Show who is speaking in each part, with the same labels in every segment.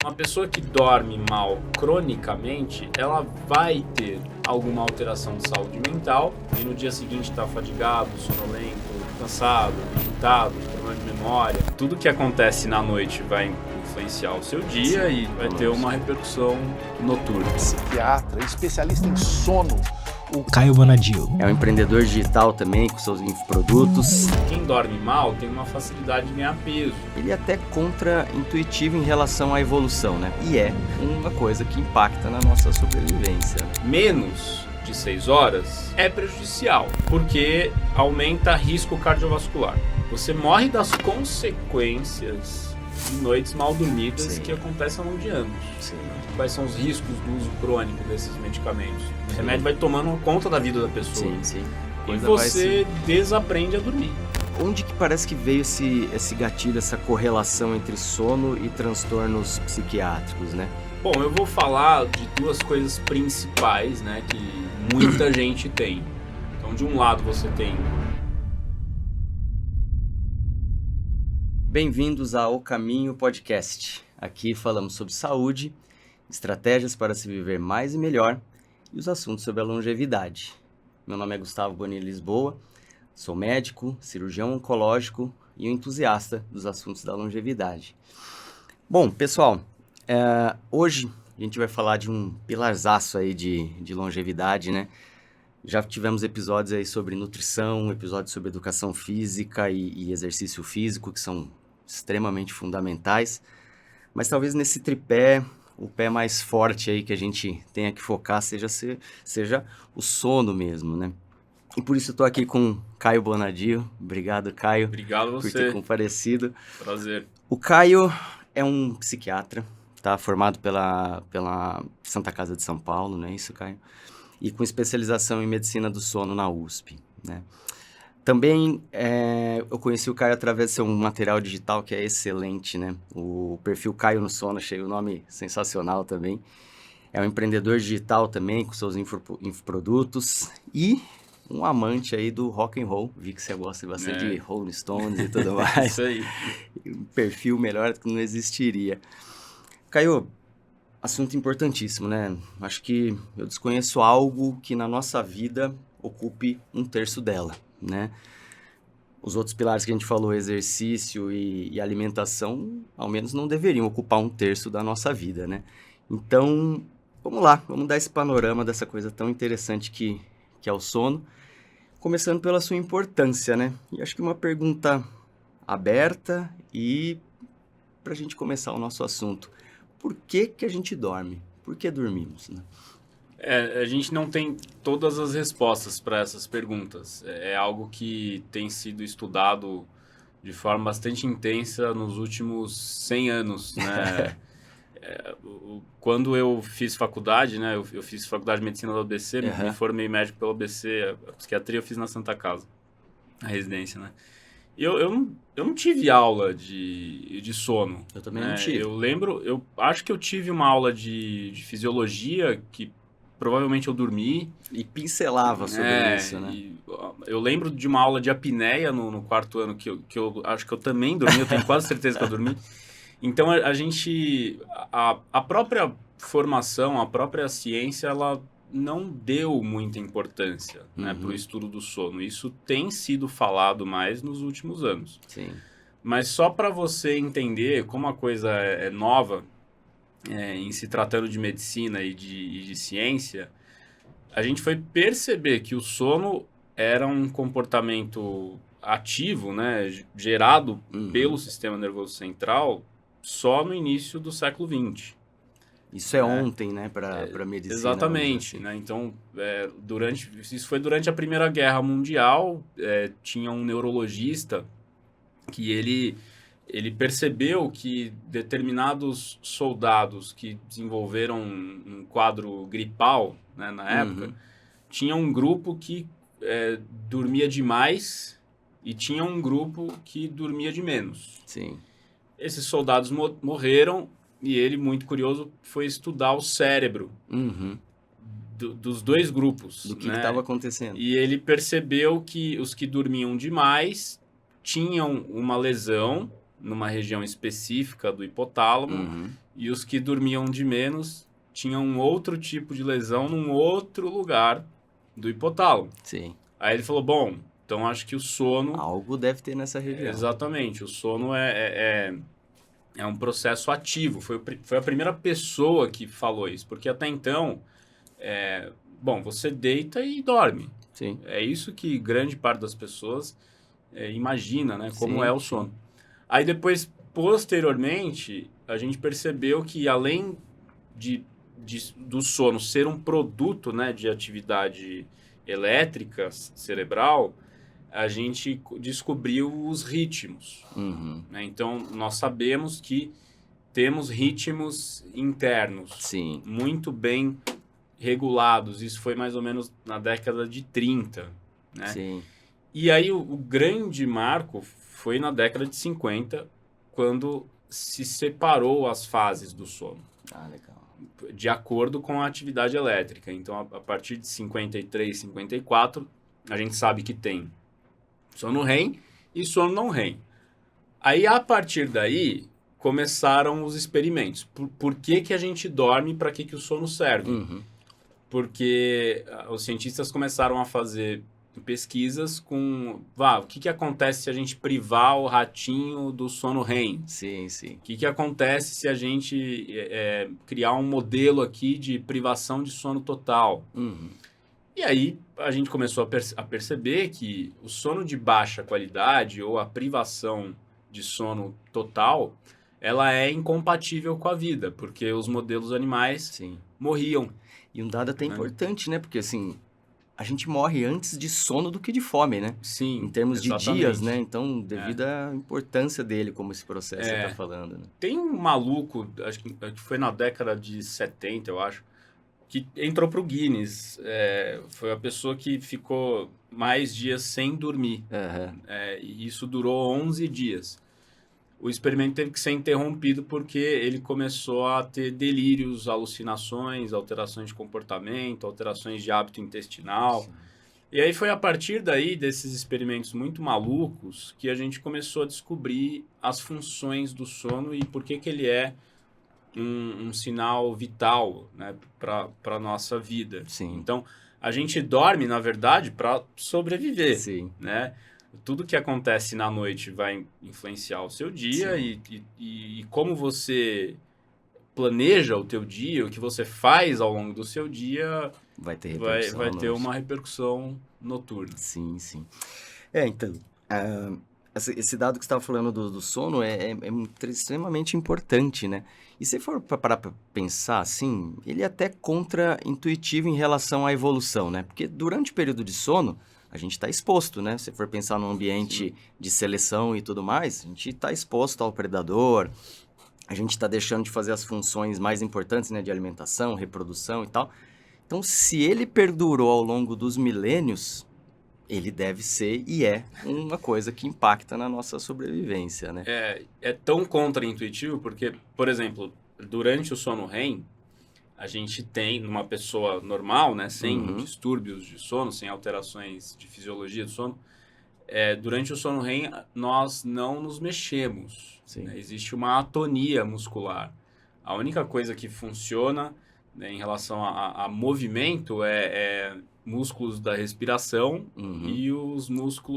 Speaker 1: Uma pessoa que dorme mal cronicamente, ela vai ter alguma alteração de saúde mental e no dia seguinte está fadigado, sonolento, cansado, irritado, problema de memória. Tudo que acontece na noite vai influenciar o seu dia e vai ter uma repercussão noturna.
Speaker 2: Psiquiatra, especialista em sono.
Speaker 3: O Caio Bonadio
Speaker 4: é um empreendedor digital também, com seus infoprodutos.
Speaker 1: Quem dorme mal tem uma facilidade de ganhar peso.
Speaker 4: Ele é até contra-intuitivo em relação à evolução, né? E é uma coisa que impacta na nossa sobrevivência.
Speaker 1: Menos de 6 horas é prejudicial, porque aumenta risco cardiovascular. Você morre das consequências de noites mal dormidas que acontecem ao longo de anos.
Speaker 4: Sim.
Speaker 1: Quais são os riscos do uso crônico desses medicamentos? O remédio vai tomando conta da vida da pessoa.
Speaker 4: Sim.
Speaker 1: E você desaprende a dormir.
Speaker 4: Onde que parece que veio esse gatilho, essa correlação entre sono e transtornos psiquiátricos, né?
Speaker 1: Bom, eu vou falar de duas coisas principais, né, que muita gente tem. Então, de um lado você tem...
Speaker 4: Bem-vindos ao O Caminho Podcast. Aqui falamos sobre saúde, estratégias para se viver mais e melhor e os assuntos sobre a longevidade. Meu nome é Gustavo Bonini Lisboa, sou médico, cirurgião oncológico e um entusiasta dos assuntos da longevidade. Bom, pessoal, hoje a gente vai falar de um pilarzaço aí de longevidade, né? Já tivemos episódios aí sobre nutrição, episódios sobre educação física e exercício físico, que são extremamente fundamentais, mas talvez nesse tripé, o pé mais forte aí que a gente tenha que focar seja o sono mesmo, né? E por isso eu tô aqui com Caio Bonadio. Obrigado, Caio.
Speaker 1: Obrigado
Speaker 4: por
Speaker 1: você.
Speaker 4: ter comparecido.
Speaker 1: Prazer.
Speaker 4: O Caio é um psiquiatra, tá? Formado pela Santa Casa de São Paulo, não é isso, Caio? E com especialização em medicina do sono na USP, né? Também eu conheci o Caio através do seu material digital, que é excelente, né? O perfil Caio no Sono, achei o nome sensacional também. É um empreendedor digital também, com seus infoprodutos e um amante aí do rock and roll. Vi que você gosta bastante de Rolling Stones e tudo mais.
Speaker 1: Isso aí.
Speaker 4: Um perfil melhor que não existiria. Caio, assunto importantíssimo, né? Acho que eu desconheço algo que na nossa vida ocupe 1/3 dela, né? Os outros pilares que a gente falou, exercício e alimentação, ao menos não deveriam ocupar 1/3 da nossa vida, né? Então, vamos lá, vamos dar esse panorama dessa coisa tão interessante que é o sono, começando pela sua importância, né? E acho que uma pergunta aberta e para a gente começar o nosso assunto. Por que a gente dorme? Por que dormimos, né?
Speaker 1: A gente não tem todas as respostas para essas perguntas. É algo que tem sido estudado de forma bastante intensa nos últimos 100 anos, né? Quando eu fiz faculdade, né? Eu fiz faculdade de medicina da UBC, me formei médico pela UBC, a psiquiatria eu fiz na Santa Casa, a residência, né? Eu não tive aula de sono.
Speaker 4: Eu também não tive.
Speaker 1: Eu acho que eu tive uma aula de fisiologia que provavelmente eu dormi.
Speaker 4: E pincelava sobre isso, né?
Speaker 1: Eu lembro de uma aula de apneia no 4º ano que eu acho que eu também dormi, eu tenho quase certeza que eu dormi. Então a própria formação, a própria ciência, ela não deu muita importância, né, para o estudo do sono. Isso tem sido falado mais nos últimos anos.
Speaker 4: Sim.
Speaker 1: Mas só para você entender como a coisa é nova, em se tratando de medicina e de ciência, a gente foi perceber que o sono era um comportamento ativo, né, gerado pelo sistema nervoso central só no início do século XX.
Speaker 4: Isso é ontem, né, para a medicina.
Speaker 1: Exatamente,
Speaker 4: assim.
Speaker 1: né? Então, isso foi durante a Primeira Guerra Mundial. Tinha um neurologista que ele percebeu que determinados soldados que desenvolveram um quadro gripal, né, na época, tinha um grupo que dormia demais e tinha um grupo que dormia de menos.
Speaker 4: Sim.
Speaker 1: Esses soldados morreram e ele, muito curioso, foi estudar o cérebro dos dois grupos.
Speaker 4: Do que
Speaker 1: né?
Speaker 4: estava acontecendo.
Speaker 1: E ele percebeu que os que dormiam demais tinham uma lesão numa região específica do hipotálamo e os que dormiam de menos tinham um outro tipo de lesão num outro lugar do hipotálamo.
Speaker 4: Sim.
Speaker 1: Aí ele falou, bom, então acho que o sono...
Speaker 4: Algo deve ter nessa região.
Speaker 1: Exatamente, o sono é um processo ativo. Foi a primeira pessoa que falou isso, porque até então, bom, você deita e dorme.
Speaker 4: Sim.
Speaker 1: É isso que grande parte das pessoas imagina, né? Como
Speaker 4: Sim,
Speaker 1: é o sono. Aí depois, posteriormente, a gente percebeu que além do sono ser um produto, né, de atividade elétrica cerebral, a gente descobriu os ritmos.
Speaker 4: Uhum.
Speaker 1: Né? Então, nós sabemos que temos ritmos internos
Speaker 4: Sim.
Speaker 1: muito bem regulados. Isso foi mais ou menos na década de 30. Né?
Speaker 4: Sim.
Speaker 1: E aí, o grande marco foi na década de 50, quando se separou as fases do sono.
Speaker 4: Ah, legal.
Speaker 1: De acordo com a atividade elétrica. Então, a partir de 53, 54, a gente sabe que tem sono REM e sono não REM. Aí, a partir daí, começaram os experimentos. Por que que a gente dorme e para que o sono serve?
Speaker 4: Uhum.
Speaker 1: Porque os cientistas começaram a fazer pesquisas com... o que acontece se a gente privar o ratinho do sono REM?
Speaker 4: Sim, sim.
Speaker 1: O que acontece se a gente criar um modelo aqui de privação de sono total?
Speaker 4: Uhum.
Speaker 1: E aí a gente começou a perceber que o sono de baixa qualidade ou a privação de sono total, ela é incompatível com a vida, porque os modelos animais
Speaker 4: Sim.
Speaker 1: morriam.
Speaker 4: E um dado até importante, né? Porque, assim, a gente morre antes de sono do que de fome, né?
Speaker 1: Sim,
Speaker 4: em termos de
Speaker 1: exatamente.
Speaker 4: dias, né? Então, devido à importância dele, como esse processo você está falando, né?
Speaker 1: Tem um maluco, acho que foi na década de 70, eu acho, que entrou pro Guinness. Foi a pessoa que ficou mais dias sem dormir.
Speaker 4: Uhum.
Speaker 1: E isso durou 11 dias. O experimento teve que ser interrompido porque ele começou a ter delírios, alucinações, alterações de comportamento, alterações de hábito intestinal. Sim. E aí foi a partir daí, desses experimentos muito malucos, que a gente começou a descobrir as funções do sono e por que ele é um sinal vital, né, para a nossa vida.
Speaker 4: Sim.
Speaker 1: Então, a gente dorme, na verdade, para sobreviver.
Speaker 4: Sim.
Speaker 1: Né? Tudo que acontece na noite vai influenciar o seu dia e como você planeja o teu dia, o que você faz ao longo do seu dia,
Speaker 4: vai ter
Speaker 1: uma repercussão noturna.
Speaker 4: Sim, sim. Então, esse dado que você estava falando do sono é extremamente importante, né? E se for parar para pensar, assim, ele é até contra-intuitivo em relação à evolução, né? Porque durante o período de sono, a gente está exposto, né? Se for pensar num ambiente de seleção e tudo mais, a gente está exposto ao predador, a gente está deixando de fazer as funções mais importantes, né? De alimentação, reprodução e tal. Então, se ele perdurou ao longo dos milênios, ele deve ser e é uma coisa que impacta na nossa sobrevivência, né?
Speaker 1: É tão contra-intuitivo porque, por exemplo, durante o sono REM, a gente tem, numa pessoa normal, né, sem distúrbios de sono, sem alterações de fisiologia do sono, durante o sono REM nós não nos mexemos. Né? Existe uma atonia muscular. A única coisa que funciona, né, em relação a movimento é músculos da respiração e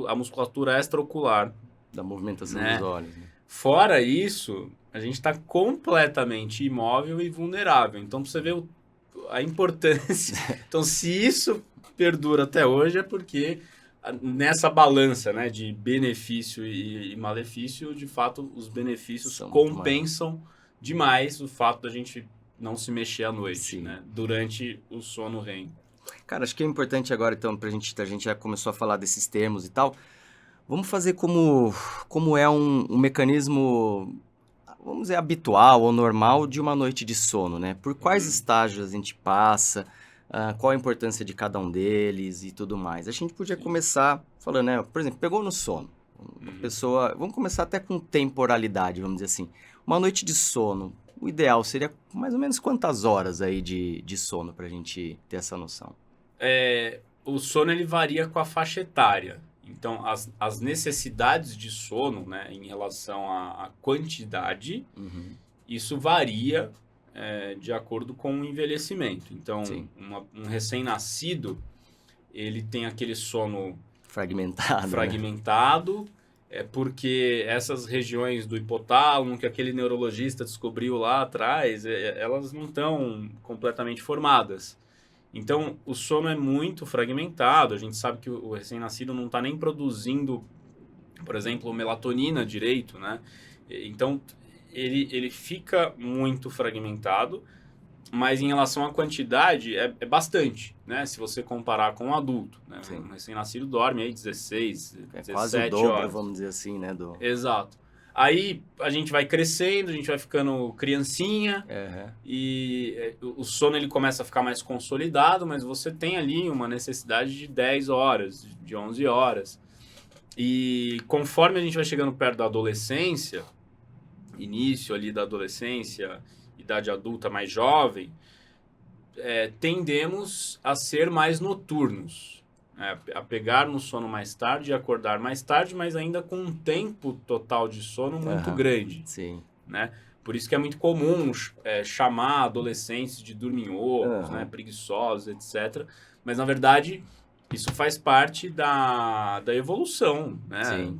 Speaker 1: a musculatura extraocular.
Speaker 4: Da movimentação
Speaker 1: né?
Speaker 4: dos olhos. Né?
Speaker 1: Fora isso, a gente está completamente imóvel e vulnerável. Então, para você ver a importância. Então, se isso perdura até hoje, é porque nessa balança, né, de benefício e malefício, de fato, os benefícios compensam demais o fato da gente não se mexer à noite, né, durante o sono REM.
Speaker 4: Cara, acho que é importante agora, então, a gente já começou a falar desses termos e tal. Vamos fazer como é um mecanismo, vamos dizer, habitual ou normal de uma noite de sono, né? Por quais estágios a gente passa, qual a importância de cada um deles e tudo mais. A gente podia começar falando, né? Por exemplo, pegou no sono. Uma pessoa, vamos começar até com temporalidade, vamos dizer assim. Uma noite de sono, o ideal seria mais ou menos quantas horas aí de sono para a gente ter essa noção?
Speaker 1: O sono, ele varia com a faixa etária. Então, as necessidades de sono, né, em relação à quantidade isso varia de acordo com o envelhecimento. Então, um recém-nascido, ele tem aquele sono fragmentado, porque essas regiões do hipotálamo, que aquele neurologista descobriu lá atrás, elas não estão completamente formadas. Então, o sono é muito fragmentado. A gente sabe que o recém-nascido não está nem produzindo, por exemplo, melatonina direito, né? Então, ele fica muito fragmentado, mas em relação à quantidade, é bastante, né? Se você comparar com um adulto, né? Um recém-nascido dorme aí 16, 17
Speaker 4: quase o dobro,
Speaker 1: horas.
Speaker 4: Vamos dizer assim, né?
Speaker 1: Exato. Aí a gente vai crescendo, a gente vai ficando criancinha, e o sono ele começa a ficar mais consolidado, mas você tem ali uma necessidade de 10 horas, de 11 horas. E conforme a gente vai chegando perto da adolescência, início ali da adolescência, idade adulta mais jovem, tendemos a ser mais noturnos, a pegar no sono mais tarde e acordar mais tarde, mas ainda com um tempo total de sono muito grande.
Speaker 4: Sim.
Speaker 1: Né? Por isso que é muito comum chamar adolescentes de dorminhocos, né? Preguiçosos, etc. Mas, na verdade, isso faz parte da evolução, né?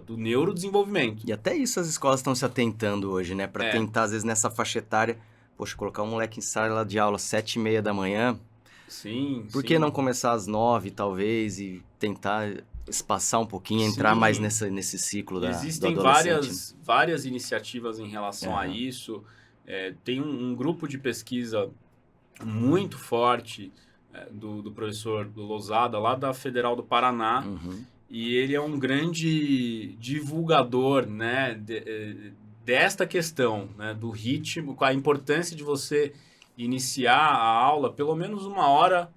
Speaker 1: Do neurodesenvolvimento.
Speaker 4: E até isso as escolas estão se atentando hoje, né? Para tentar, às vezes, nessa faixa etária, poxa, colocar um moleque em sala de aula às 7h30 da manhã.
Speaker 1: Sim,
Speaker 4: Por que não começar às 9, talvez, e tentar espaçar um pouquinho, entrar mais nesse ciclo do adolescente?
Speaker 1: Existem várias iniciativas em relação a isso. Tem um grupo de pesquisa muito forte do professor Lousada, lá da Federal do Paraná, e ele é um grande divulgador, né, desta questão, né, do ritmo, com a importância de você iniciar a aula pelo menos 1 hora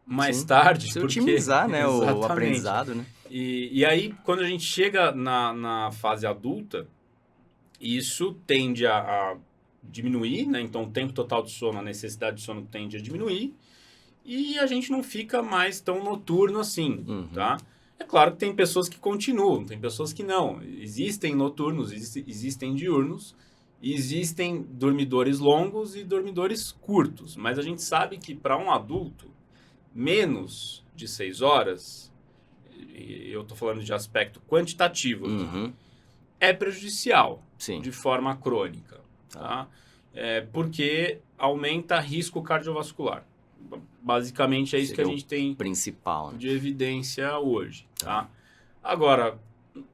Speaker 1: mais tarde.
Speaker 4: Se otimizar, né, o aprendizado, né?
Speaker 1: E aí, quando a gente chega na fase adulta, isso tende a diminuir, né? Então, o tempo total de sono, a necessidade de sono tende a diminuir, e a gente não fica mais tão noturno assim, tá? É claro que tem pessoas que continuam, tem pessoas que não. Existem noturnos, existem diurnos, existem dormidores longos e dormidores curtos, mas a gente sabe que para um adulto, menos de 6 horas, e eu estou falando de aspecto quantitativo, é prejudicial de forma crônica, tá? Porque aumenta risco cardiovascular. Basicamente é isso que a gente tem
Speaker 4: principal, né,
Speaker 1: de evidência hoje, tá? Agora,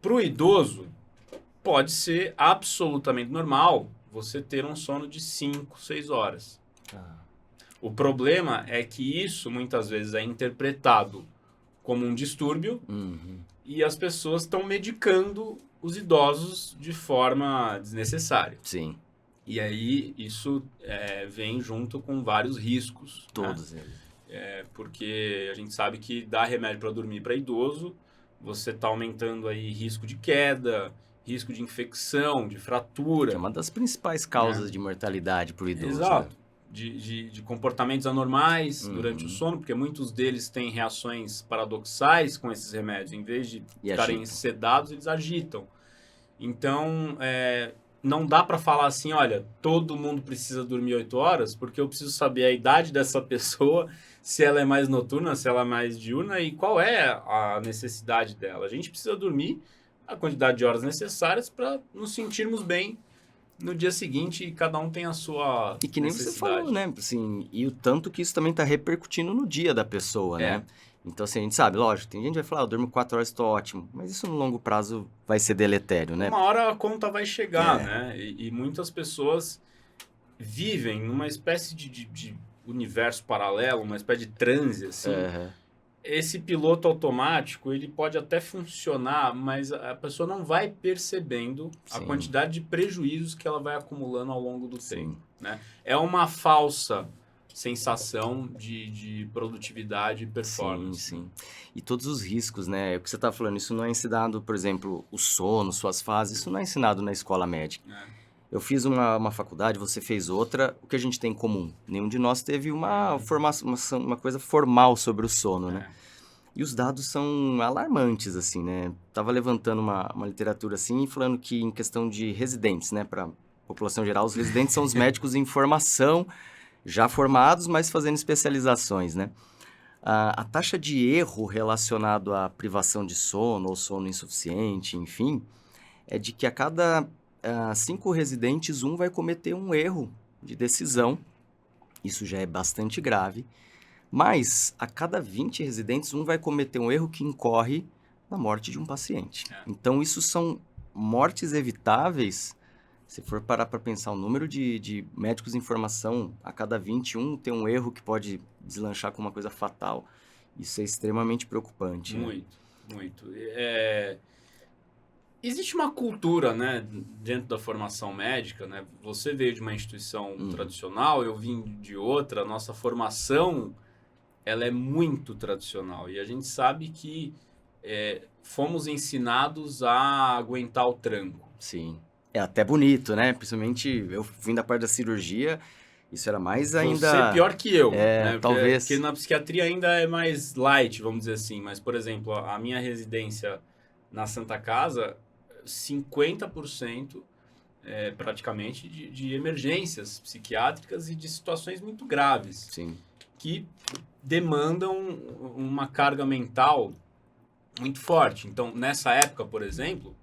Speaker 1: para o idoso, pode ser absolutamente normal você ter um sono de 5, 6 horas. O problema é que isso muitas vezes é interpretado como um distúrbio e as pessoas estão medicando os idosos de forma desnecessária.
Speaker 4: Sim.
Speaker 1: E aí isso vem junto com vários riscos.
Speaker 4: Todos eles.
Speaker 1: Porque a gente sabe que dar remédio para dormir para idoso, você está aumentando aí risco de queda, risco de infecção, de fratura.
Speaker 4: Que é uma das principais causas de mortalidade para o idoso.
Speaker 1: Exato.
Speaker 4: Né?
Speaker 1: De comportamentos anormais durante o sono, porque muitos deles têm reações paradoxais com esses remédios. Em vez de ficarem sedados, eles agitam. Então, não dá para falar assim, olha, todo mundo precisa dormir 8 horas, porque eu preciso saber a idade dessa pessoa, se ela é mais noturna, se ela é mais diurna e qual é a necessidade dela. A gente precisa dormir a quantidade de horas necessárias para nos sentirmos bem no dia seguinte, e cada um tem a sua
Speaker 4: E que nem você falou, né? Assim, e o tanto que isso também está repercutindo no dia da pessoa, né? Então, assim, a gente sabe, lógico, tem gente que vai falar, eu durmo 4 horas, estou ótimo. Mas isso no longo prazo vai ser deletério, né?
Speaker 1: Uma hora a conta vai chegar, né? E muitas pessoas vivem numa espécie de universo paralelo, uma espécie de transe, assim. Esse piloto automático, ele pode até funcionar, mas a pessoa não vai percebendo a quantidade de prejuízos que ela vai acumulando ao longo do tempo, né? É uma falsa sensação de produtividade e performance.
Speaker 4: Sim. E todos os riscos, né? O que você está falando, isso não é ensinado, por exemplo, o sono, suas fases, isso não é ensinado na escola médica. Eu fiz uma faculdade, você fez outra, o que a gente tem em comum? Nenhum de nós teve uma formação, uma coisa formal sobre o sono, né? E os dados são alarmantes, assim, né? Tava levantando uma literatura assim, falando que em questão de residentes, né? Para população geral, os residentes são os médicos em formação, já formados, mas fazendo especializações, né? A taxa de erro relacionado à privação de sono ou sono insuficiente, enfim, é de que a cada 5 residentes, um vai cometer um erro de decisão. Isso já é bastante grave. Mas a cada 20 residentes, um vai cometer um erro que incorre na morte de um paciente. Então, isso são mortes evitáveis. Se for parar para pensar o número de médicos em formação, a cada 21 tem um erro que pode deslanchar com uma coisa fatal. Isso é extremamente preocupante.
Speaker 1: Muito, né? Muito. Existe uma cultura, né, dentro da formação médica, né? Você veio de uma instituição tradicional, eu vim de outra. A nossa formação, ela é muito tradicional. E a gente sabe que fomos ensinados a aguentar o tranco.
Speaker 4: Sim. É até bonito, né? Principalmente eu vim da parte da cirurgia, isso era mais ainda...
Speaker 1: Você é pior que eu, né?
Speaker 4: Talvez.
Speaker 1: Porque na psiquiatria ainda é mais light, vamos dizer assim. Mas, por exemplo, a minha residência na Santa Casa, 50% praticamente de emergências psiquiátricas e de situações muito graves.
Speaker 4: Sim.
Speaker 1: Que demandam uma carga mental muito forte. Então, nessa época, por exemplo...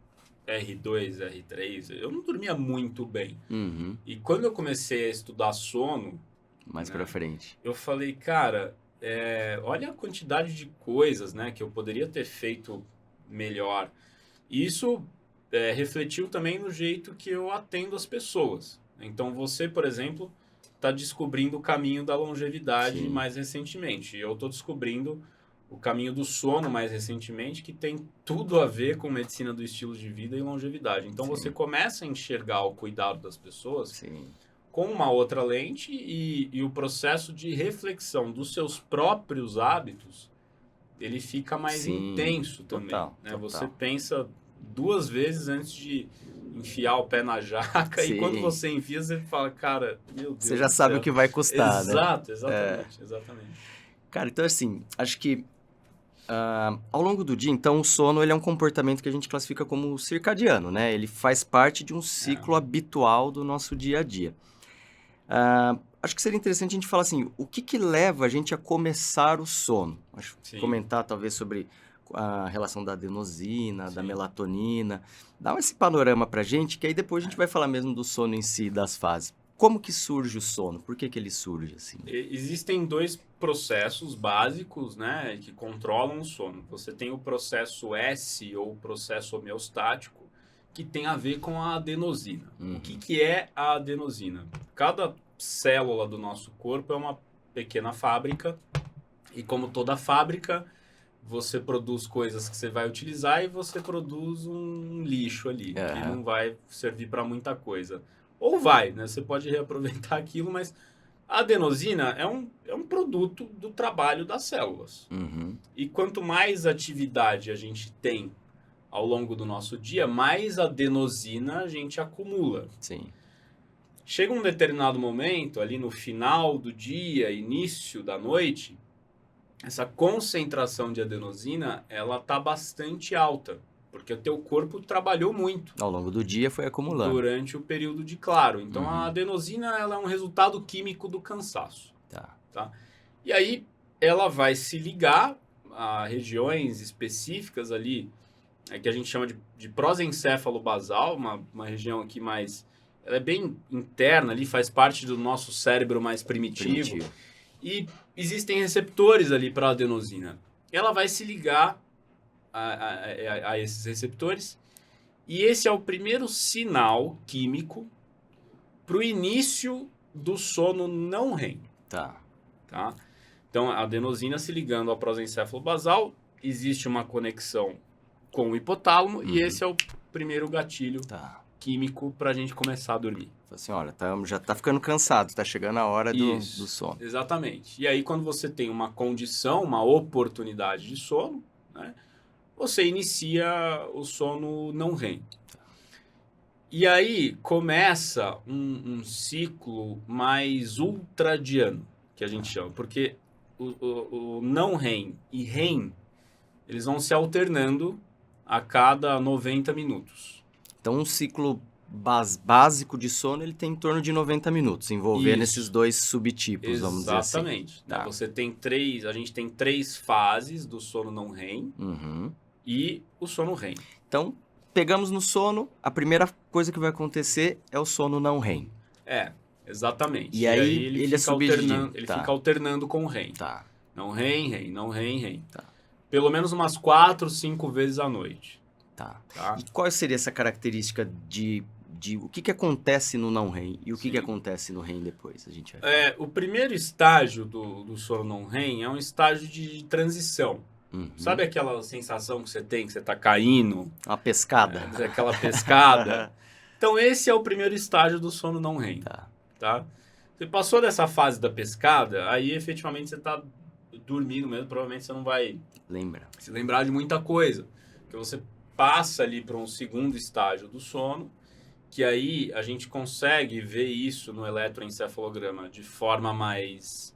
Speaker 1: R2, R3, eu não dormia muito bem.
Speaker 4: Uhum.
Speaker 1: E quando eu comecei a estudar sono...
Speaker 4: Mais pra frente.
Speaker 1: Eu falei, cara, olha a quantidade de coisas, né, que eu poderia ter feito melhor. E isso refletiu também no jeito que eu atendo as pessoas. Então, você, por exemplo, está descobrindo o caminho da longevidade
Speaker 4: Sim.
Speaker 1: mais recentemente. Eu estou descobrindo o caminho do sono mais recentemente, que tem tudo a ver com medicina do estilo de vida e longevidade. Então,
Speaker 4: Sim.
Speaker 1: você começa a enxergar o cuidado das pessoas
Speaker 4: Sim.
Speaker 1: com uma outra lente e o processo de reflexão dos seus próprios hábitos, ele fica mais
Speaker 4: Sim,
Speaker 1: intenso também.
Speaker 4: total,
Speaker 1: Né?
Speaker 4: total.
Speaker 1: Você pensa 2 vezes antes de enfiar o pé na jaca.
Speaker 4: Sim.
Speaker 1: E quando você enfia, você fala, cara, meu Deus
Speaker 4: Você já
Speaker 1: do
Speaker 4: sabe
Speaker 1: céu.
Speaker 4: o que vai custar, né?
Speaker 1: Exato, exatamente.
Speaker 4: Cara, então assim, acho que ao longo do dia, então, o sono ele é um comportamento que a gente classifica como circadiano, né? Ele faz parte de um ciclo habitual do nosso dia a dia. Acho que seria interessante a gente falar assim, o que leva a gente a começar o sono? Acho que comentar talvez sobre a relação da adenosina, da melatonina. Dá esse panorama pra gente, que aí depois a gente vai falar mesmo do sono em si, das fases. Como que surge o sono? Por que ele surge assim?
Speaker 1: Existem 2 processos básicos, né, que controlam o sono. Você tem o processo S, ou processo homeostático, que tem a ver com a adenosina. O que é a adenosina? Cada célula do nosso corpo é uma pequena fábrica, e como toda fábrica, você produz coisas que você vai utilizar e você produz um lixo ali, que não vai servir para muita coisa. Ou vai, né? Você pode reaproveitar aquilo, mas a adenosina é um produto do trabalho das células. E quanto mais atividade a gente tem ao longo do nosso dia, mais adenosina a gente acumula.
Speaker 4: Sim.
Speaker 1: Chega um determinado momento, ali no final do dia, início da noite, essa concentração de adenosina, ela tá bastante alta. Porque o teu corpo trabalhou muito.
Speaker 4: Ao longo do dia foi acumulando.
Speaker 1: Durante o período de claro. Então, a adenosina ela é um resultado químico do cansaço. Tá? E aí, ela vai se ligar a regiões específicas ali, que a gente chama de prosencéfalo basal, uma região aqui mais... Ela é bem interna ali, faz parte do nosso cérebro mais primitivo. E existem receptores ali para a adenosina. Ela vai se ligar a esses receptores, e esse é o primeiro sinal químico para o início do sono não REM. Tá? Então, a adenosina se ligando ao prosencéfalo basal, existe uma conexão com o hipotálamo, e esse é o primeiro gatilho químico para a gente começar a dormir.
Speaker 4: Assim, olha, já tá ficando cansado, tá chegando a hora do sono.
Speaker 1: Exatamente. E aí, quando você tem uma condição, uma oportunidade de sono, né, você inicia o sono não REM. E aí começa um ciclo mais ultradiano, que a gente chama, porque o não REM e REM, eles vão se alternando a cada 90 minutos.
Speaker 4: Então, um ciclo básico de sono, ele tem em torno de 90 minutos, envolvendo
Speaker 1: Isso.
Speaker 4: esses dois subtipos, vamos dizer assim.
Speaker 1: Exatamente. Né?
Speaker 4: Tá.
Speaker 1: Você tem a gente tem 3 fases do sono não REM
Speaker 4: Uhum.
Speaker 1: e o sono REM.
Speaker 4: Então, pegamos no sono, a primeira coisa que vai acontecer é o sono não REM.
Speaker 1: Exatamente.
Speaker 4: E aí ele é
Speaker 1: fica
Speaker 4: subdividido.
Speaker 1: alternando, ele
Speaker 4: Tá.
Speaker 1: fica alternando com o REM.
Speaker 4: Tá.
Speaker 1: Não REM, REM, não REM, REM.
Speaker 4: Tá.
Speaker 1: Pelo menos umas 4, 5 vezes à noite.
Speaker 4: Tá.
Speaker 1: Tá?
Speaker 4: E qual seria essa característica de o que acontece no não REM e o que
Speaker 1: Sim.
Speaker 4: acontece no REM depois? A gente vai falar.
Speaker 1: O primeiro estágio do sono não REM é um estágio de transição.
Speaker 4: Uhum.
Speaker 1: Sabe aquela sensação que você tem, que você está caindo?
Speaker 4: Uma pescada.
Speaker 1: Aquela pescada. Então, esse é o primeiro estágio do sono não REM.
Speaker 4: Tá.
Speaker 1: Tá? Você passou dessa fase da pescada, aí efetivamente você está dormindo mesmo, provavelmente você não vai
Speaker 4: Lembra?
Speaker 1: se lembrar de muita coisa. Porque você passa ali para um segundo estágio do sono, que aí a gente consegue ver isso no eletroencefalograma de forma mais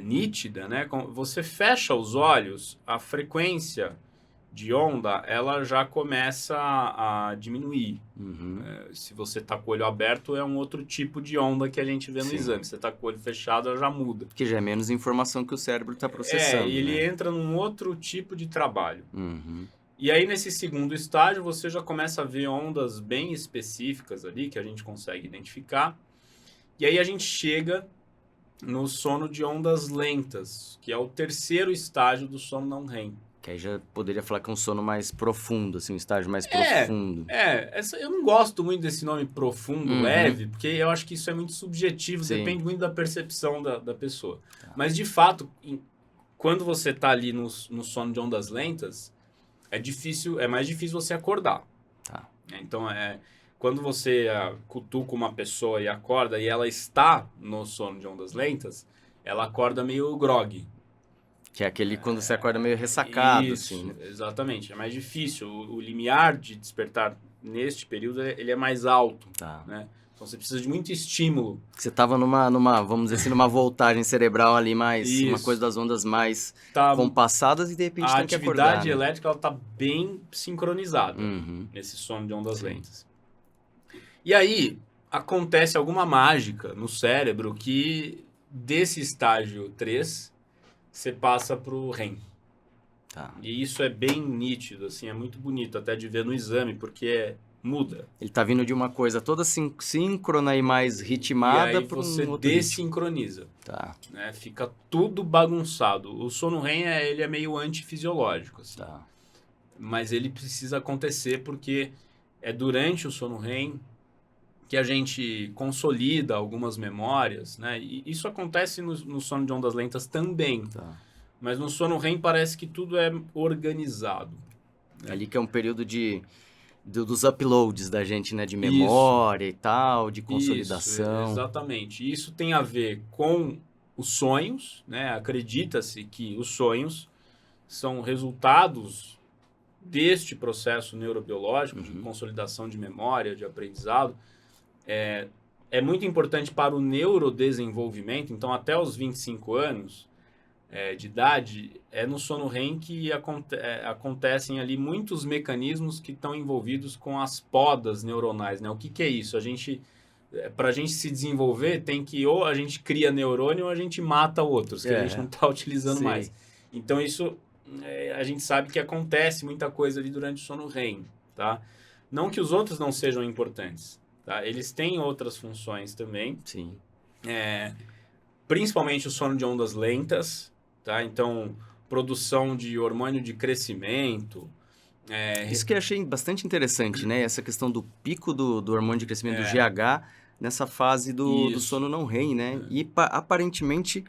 Speaker 1: nítida, né? Você fecha os olhos, a frequência de onda, ela já começa a diminuir.
Speaker 4: Uhum.
Speaker 1: Se você está com o olho aberto, é um outro tipo de onda que a gente vê no
Speaker 4: Sim.
Speaker 1: exame. Se você está com o olho fechado, ela já muda.
Speaker 4: Que já é menos informação que o cérebro está processando.
Speaker 1: E ele
Speaker 4: né?
Speaker 1: entra num outro tipo de trabalho.
Speaker 4: Uhum.
Speaker 1: E aí, nesse segundo estágio, você já começa a ver ondas bem específicas ali, que a gente consegue identificar. E aí a gente chega no sono de ondas lentas, que é o terceiro estágio do sono não REM.
Speaker 4: Que aí já poderia falar que é um sono mais profundo, assim, um estágio mais profundo.
Speaker 1: Eu não gosto muito desse nome profundo,
Speaker 4: Uhum.
Speaker 1: leve, porque eu acho que isso é muito subjetivo,
Speaker 4: Sim.
Speaker 1: depende muito da percepção da pessoa.
Speaker 4: Tá.
Speaker 1: Mas, de fato, quando você está ali no sono de ondas lentas, é mais difícil você acordar.
Speaker 4: Tá.
Speaker 1: Então, quando você cutuca uma pessoa e acorda e ela está no sono de ondas lentas, ela acorda meio grog.
Speaker 4: Que é aquele quando você acorda meio ressacado,
Speaker 1: Isso,
Speaker 4: assim, né?
Speaker 1: exatamente. É mais difícil. O limiar de despertar neste período, ele é mais alto,
Speaker 4: Tá.
Speaker 1: né? Então, você precisa de muito estímulo.
Speaker 4: Você tava numa, vamos dizer assim, numa voltagem cerebral ali mais, uma
Speaker 1: Isso.
Speaker 4: coisa das ondas mais
Speaker 1: Tá,
Speaker 4: compassadas e de repente
Speaker 1: a
Speaker 4: tem que acordar,
Speaker 1: atividade
Speaker 4: né?
Speaker 1: elétrica, ela está bem sincronizada
Speaker 4: Uhum.
Speaker 1: nesse sono de ondas
Speaker 4: Sim.
Speaker 1: lentas. E aí, acontece alguma mágica no cérebro que, desse estágio 3, você passa para o REM.
Speaker 4: Tá.
Speaker 1: E isso é bem nítido, assim, é muito bonito até de ver no exame, porque muda.
Speaker 4: Ele tá vindo de uma coisa toda síncrona e mais
Speaker 1: E
Speaker 4: ritmada
Speaker 1: aí
Speaker 4: para
Speaker 1: você
Speaker 4: um outro ritmo.
Speaker 1: desincroniza,
Speaker 4: Tá,
Speaker 1: né? Fica tudo bagunçado. O sono REM, ele é meio antifisiológico, assim.
Speaker 4: tá.
Speaker 1: Mas ele precisa acontecer porque é durante o sono REM que a gente consolida algumas memórias, né? E isso acontece no sono de ondas lentas também.
Speaker 4: Tá.
Speaker 1: Mas no sono REM parece que tudo é organizado.
Speaker 4: Ali que é um período dos uploads da gente, né? De memória e tal, de consolidação.
Speaker 1: Isso, exatamente. Isso tem a ver com os sonhos, né? Acredita-se que os sonhos são resultados deste processo neurobiológico de consolidação de memória, de aprendizado. É muito importante para o neurodesenvolvimento. Então, até os 25 anos de idade, é no sono REM que acontecem ali muitos mecanismos que estão envolvidos com as podas neuronais, né? O que é isso? Para a gente se desenvolver, tem que ou a gente cria neurônio ou a gente mata outros, que a gente não está utilizando
Speaker 4: Sim.
Speaker 1: mais. Então, isso a gente sabe que acontece muita coisa ali durante o sono REM, tá? Não que os outros não sejam importantes, tá? Eles têm outras funções também,
Speaker 4: Sim.
Speaker 1: principalmente o sono de ondas lentas, tá? Então, produção de hormônio de crescimento.
Speaker 4: Isso que eu achei bastante interessante, né? Essa questão do pico do hormônio de crescimento do GH nessa fase do sono não REM, né? E aparentemente,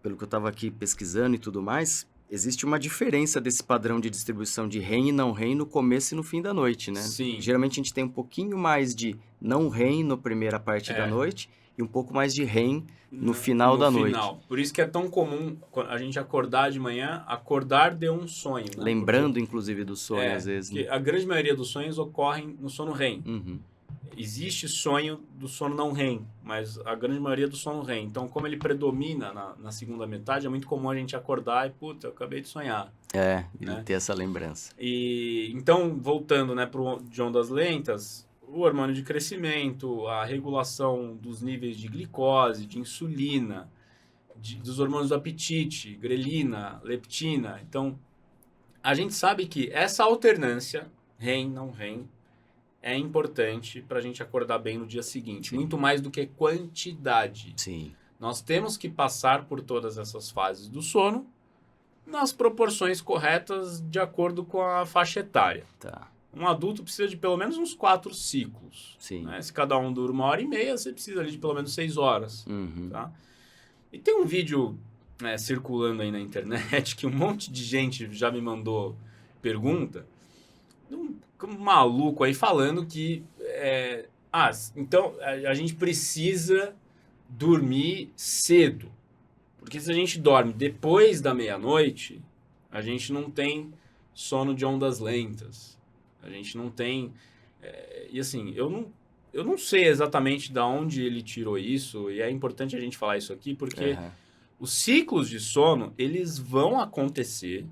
Speaker 4: pelo que eu estava aqui pesquisando e tudo mais, existe uma diferença desse padrão de distribuição de REM e não REM no começo e no fim da noite, né?
Speaker 1: Sim.
Speaker 4: Geralmente a gente tem um pouquinho mais de não REM na primeira parte da noite e um pouco mais de REM no final da noite.
Speaker 1: Por isso que é tão comum a gente acordar de manhã, acordar de um sonho. Né?
Speaker 4: Lembrando, inclusive, do sonho, às vezes.
Speaker 1: Porque a grande maioria dos sonhos ocorrem no sono REM.
Speaker 4: Uhum.
Speaker 1: Existe sonho do sono não REM, mas a grande maioria do sono REM. Então, como ele predomina na segunda metade, é muito comum a gente acordar e, puta, eu acabei de sonhar.
Speaker 4: E ter essa lembrança.
Speaker 1: E então, voltando, né, de ondas lentas, o hormônio de crescimento, a regulação dos níveis de glicose, de insulina, dos hormônios do apetite, grelina, leptina. Então, a gente sabe que essa alternância, REM, não REM, é importante para a gente acordar bem no dia seguinte.
Speaker 4: Sim.
Speaker 1: Muito mais do que quantidade.
Speaker 4: Sim.
Speaker 1: Nós temos que passar por todas essas fases do sono nas proporções corretas de acordo com a faixa etária.
Speaker 4: Tá.
Speaker 1: Um adulto precisa de pelo menos uns 4 ciclos.
Speaker 4: Sim.
Speaker 1: Né? Se cada um dura 1h30, você precisa ali de pelo menos 6 horas.
Speaker 4: Uhum.
Speaker 1: Tá? E tem um vídeo circulando aí na internet que um monte de gente já me mandou pergunta. Um maluco aí falando que então a gente precisa dormir cedo. Porque se a gente dorme depois da meia-noite, a gente não tem sono de ondas lentas. A gente não tem... e assim, eu não sei exatamente de onde ele tirou isso, e é importante a gente falar isso aqui, porque os ciclos de sono, eles vão acontecer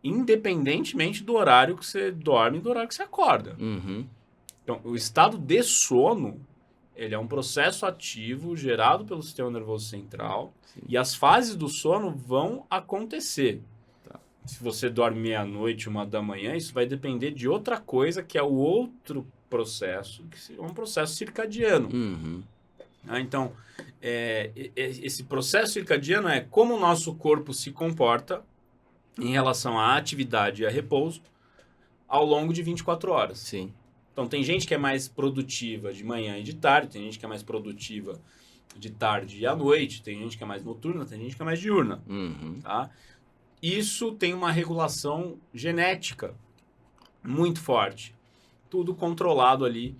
Speaker 1: independentemente do horário que você dorme e do horário que você acorda.
Speaker 4: Uhum.
Speaker 1: Então, o estado de sono, ele é um processo ativo gerado pelo sistema nervoso central.
Speaker 4: Sim.
Speaker 1: E as fases do sono vão acontecer.
Speaker 4: Tá.
Speaker 1: Se você dorme meia-noite, 1h, isso vai depender de outra coisa, que é o outro processo, que é um processo circadiano.
Speaker 4: Uhum.
Speaker 1: Então, esse processo circadiano é como o nosso corpo se comporta em relação à atividade e a repouso ao longo de 24 horas.
Speaker 4: Sim.
Speaker 1: Então, tem gente que é mais produtiva de manhã e de tarde, tem gente que é mais produtiva de tarde e à noite, tem gente que é mais noturna, tem gente que é mais diurna.
Speaker 4: Uhum.
Speaker 1: Tá? Isso tem uma regulação genética muito forte. Tudo controlado ali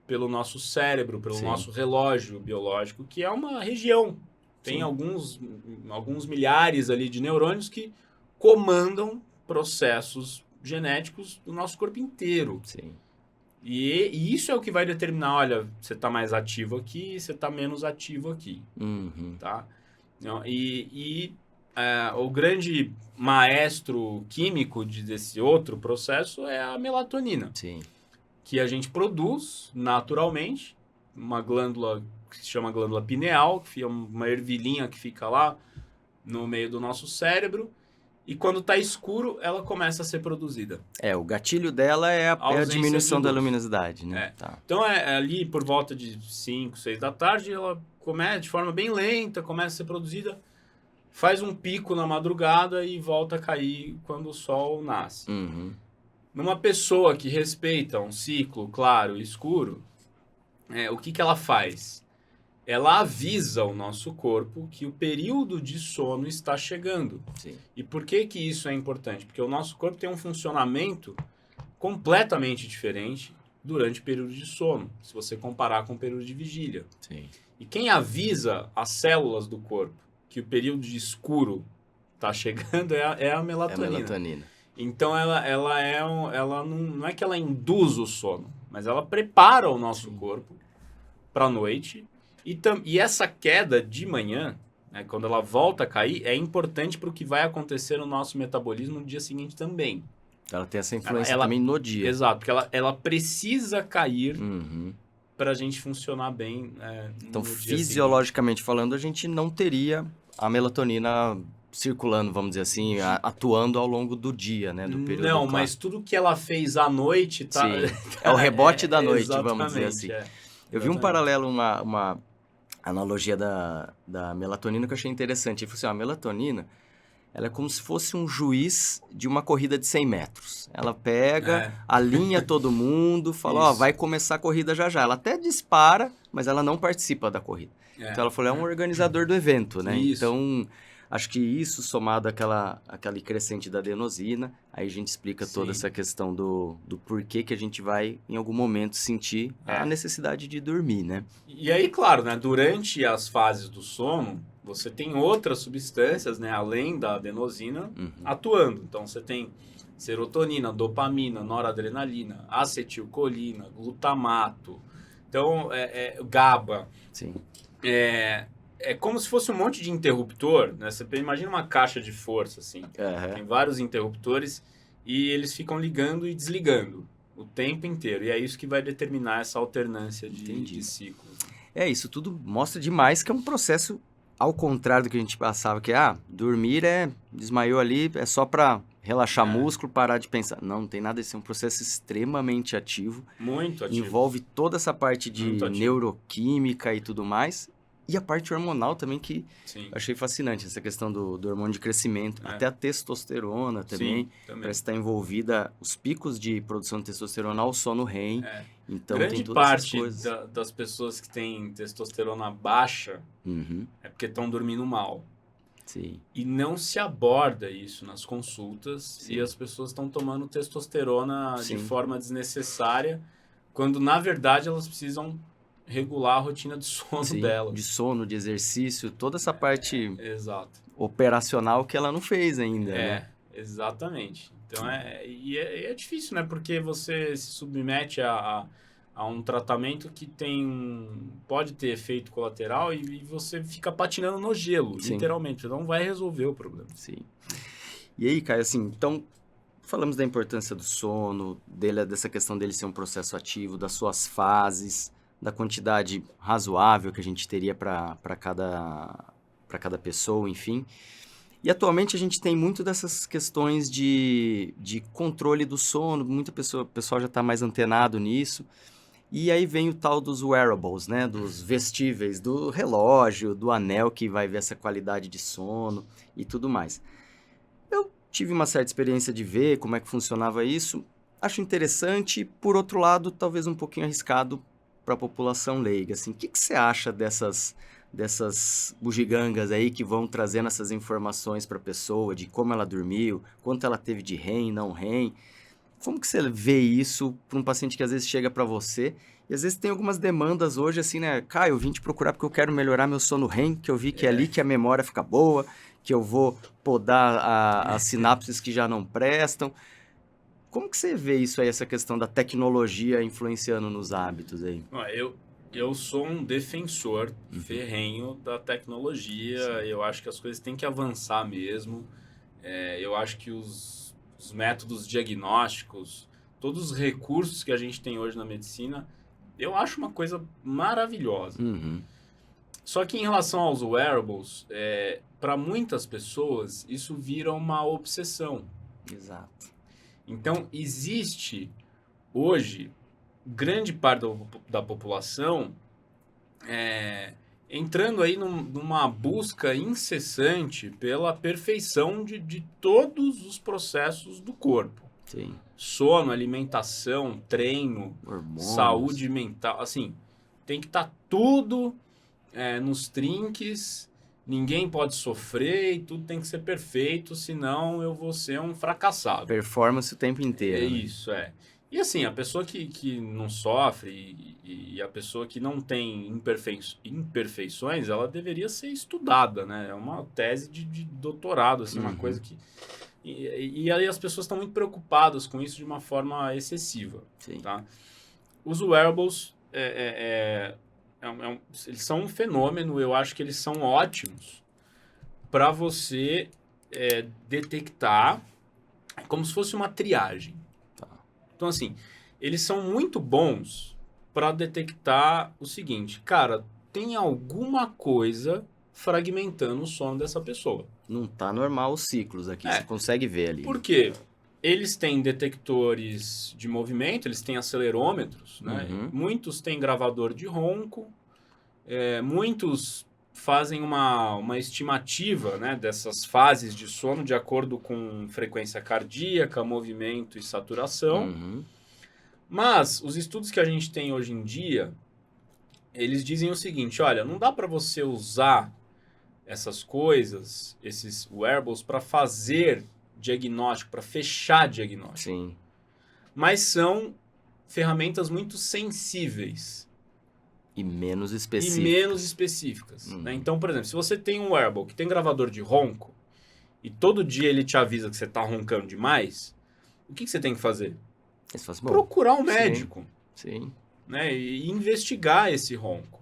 Speaker 1: pelo nosso cérebro, pelo
Speaker 4: Sim.
Speaker 1: nosso relógio biológico, que é uma região. Tem
Speaker 4: Sim.
Speaker 1: alguns milhares ali de neurônios que comandam processos genéticos do nosso corpo inteiro.
Speaker 4: Sim.
Speaker 1: E isso é o que vai determinar, olha, você está mais ativo aqui, você está menos ativo aqui,
Speaker 4: Uhum.
Speaker 1: tá? O grande maestro químico desse outro processo é a melatonina,
Speaker 4: Sim.
Speaker 1: que a gente produz naturalmente, uma glândula que se chama glândula pineal, que é uma ervilhinha que fica lá no meio do nosso cérebro, e quando está escuro, ela começa a ser produzida.
Speaker 4: O gatilho dela é a
Speaker 1: Ausência
Speaker 4: diminuição
Speaker 1: de
Speaker 4: da
Speaker 1: luz.
Speaker 4: luminosidade, né?
Speaker 1: É.
Speaker 4: Tá.
Speaker 1: Então, ali por volta de 5, 6 da tarde, ela começa de forma bem lenta, começa a ser produzida, faz um pico na madrugada e volta a cair quando o sol nasce.
Speaker 4: Uhum.
Speaker 1: Numa pessoa que respeita um ciclo claro e escuro, o que ela faz? Ela avisa o nosso corpo que o período de sono está chegando.
Speaker 4: Sim.
Speaker 1: E por que isso é importante? Porque o nosso corpo tem um funcionamento completamente diferente durante o período de sono, se você comparar com o período de vigília.
Speaker 4: Sim.
Speaker 1: E quem avisa as células do corpo que o período de escuro está chegando é a melatonina.
Speaker 4: É a melatonina.
Speaker 1: Então, ela não é que ela induz o sono, mas ela prepara o nosso corpo para a noite. E essa queda de manhã, né, quando ela volta a cair, é importante para o que vai acontecer no nosso metabolismo no dia seguinte também.
Speaker 4: Ela tem essa influência também no dia.
Speaker 1: Exato, porque ela precisa cair
Speaker 4: Uhum.
Speaker 1: para a gente funcionar bem
Speaker 4: Então,
Speaker 1: no dia
Speaker 4: fisiologicamente falando, a gente não teria a melatonina circulando, vamos dizer assim, atuando ao longo do dia, né? Do período
Speaker 1: Não,
Speaker 4: claro.
Speaker 1: mas tudo que ela fez à noite... Tá,
Speaker 4: Sim. É o rebote da noite,
Speaker 1: exatamente,
Speaker 4: vamos dizer assim. Eu vi um paralelo, uma analogia da melatonina que eu achei interessante. Ele falou assim, a melatonina, ela é como se fosse um juiz de uma corrida de 100 metros. Ela pega, alinha todo mundo, fala, vai começar a corrida já já. Ela até dispara, mas ela não participa da corrida. Então ela falou, é um organizador do evento, né?
Speaker 1: Isso.
Speaker 4: Então, acho que isso somado àquela crescente da adenosina, aí a gente explica toda essa questão do porquê que a gente vai, em algum momento, sentir a necessidade de dormir, né?
Speaker 1: E aí, claro, né, durante as fases do sono, você tem outras substâncias, né, além da adenosina, atuando. Então, você tem serotonina, dopamina, noradrenalina, acetilcolina, glutamato, então, GABA.
Speaker 4: Sim.
Speaker 1: É como se fosse um monte de interruptor, né? Você imagina uma caixa de força, assim. Tem vários interruptores e eles ficam ligando e desligando. o tempo inteiro. E é isso que vai determinar essa alternância de ciclos.
Speaker 4: Isso tudo mostra demais que é um processo ao contrário do que a gente passava, que dormir desmaiou ali, é só para relaxar músculo, parar de pensar. Não tem nada disso, é um processo extremamente ativo.
Speaker 1: Muito ativo.
Speaker 4: Envolve toda essa parte de neuroquímica e tudo mais. E a parte hormonal também, que eu achei fascinante, essa questão do hormônio de crescimento. Até a testosterona também, parece estar envolvida, os picos de produção de testosterona ao sono REM. Então,
Speaker 1: grande
Speaker 4: tem todas
Speaker 1: parte
Speaker 4: essas coisas.
Speaker 1: das pessoas que têm testosterona baixa é porque estão dormindo mal.
Speaker 4: Sim.
Speaker 1: E não se aborda isso nas consultas e as pessoas estão tomando testosterona de forma desnecessária, quando na verdade elas precisam regular a rotina de sono delas.
Speaker 4: De sono, de exercício, toda essa parte
Speaker 1: exato.
Speaker 4: operacional que ela não fez ainda. Né?
Speaker 1: Exatamente. Então é difícil, né? Porque você se submete a um tratamento que pode ter efeito colateral e você fica patinando no gelo, literalmente. Não vai resolver o problema.
Speaker 4: Sim. E aí, Caio, assim, então, falamos da importância do sono, dessa questão dele ser um processo ativo, das suas fases, da quantidade razoável que a gente teria para cada pessoa, enfim. E atualmente a gente tem muito dessas questões de controle do sono, o pessoal já está mais antenado nisso. E aí vem o tal dos wearables, né? Dos vestíveis, do relógio, do anel que vai ver essa qualidade de sono e tudo mais. Eu tive uma certa experiência de ver como é que funcionava isso. Acho interessante, por outro lado, talvez um pouquinho arriscado para a população leiga. Assim, o que você acha dessas bugigangas aí que vão trazendo essas informações para a pessoa, de como ela dormiu, quanto ela teve de REM, não REM? Como que você vê isso para um paciente que às vezes chega para você e às vezes tem algumas demandas hoje assim, né? Caio, eu vim te procurar porque eu quero melhorar meu sono REM, que eu vi que é ali que a memória fica boa, que eu vou podar as sinapses que já não prestam. Como que você vê isso aí, essa questão da tecnologia influenciando nos hábitos aí?
Speaker 1: Eu sou um defensor ferrenho da tecnologia. Eu acho que as coisas têm que avançar mesmo. Eu acho que os métodos diagnósticos, todos os recursos que a gente tem hoje na medicina, eu acho uma coisa maravilhosa. Só que em relação aos wearables, para muitas pessoas, isso vira uma obsessão.
Speaker 4: Exato.
Speaker 1: Então, existe hoje grande parte da população entrando aí numa busca incessante pela perfeição de todos os processos do corpo.
Speaker 4: Sim.
Speaker 1: Sono, alimentação, treino,
Speaker 4: hormônios,
Speaker 1: saúde mental. Assim, tem que estar tudo nos trinques. Ninguém pode sofrer e tudo tem que ser perfeito, senão eu vou ser um fracassado.
Speaker 4: Performance o tempo inteiro.
Speaker 1: Isso, E assim, a pessoa que não sofre e a pessoa que não tem imperfeições, ela deveria ser estudada, né? É uma tese de doutorado, assim, uma coisa que... E aí as pessoas estão muito preocupadas com isso de uma forma excessiva.
Speaker 4: Sim.
Speaker 1: Tá? Os wearables... eles são um fenômeno, eu acho que eles são ótimos para você detectar como se fosse uma triagem.
Speaker 4: Tá.
Speaker 1: Então, assim, eles são muito bons para detectar o seguinte, cara, tem alguma coisa fragmentando o sono dessa pessoa.
Speaker 4: Não tá normal os ciclos aqui, você consegue ver ali.
Speaker 1: Por quê? Eles têm detectores de movimento, eles têm acelerômetros, né? Muitos têm gravador de ronco, muitos fazem uma estimativa, né, dessas fases de sono de acordo com frequência cardíaca, movimento e saturação. Mas os estudos que a gente tem hoje em dia, eles dizem o seguinte, olha, não dá para você usar essas coisas, esses wearables, para fazer diagnóstico, para fechar diagnóstico.
Speaker 4: Sim.
Speaker 1: Mas são ferramentas muito sensíveis.
Speaker 4: E menos específicas.
Speaker 1: Né? Então, por exemplo, se você tem um wearable que tem gravador de ronco e todo dia ele te avisa que você está roncando demais, o que você tem que fazer? Procurar um médico.
Speaker 4: Sim.
Speaker 1: Né? E investigar esse ronco.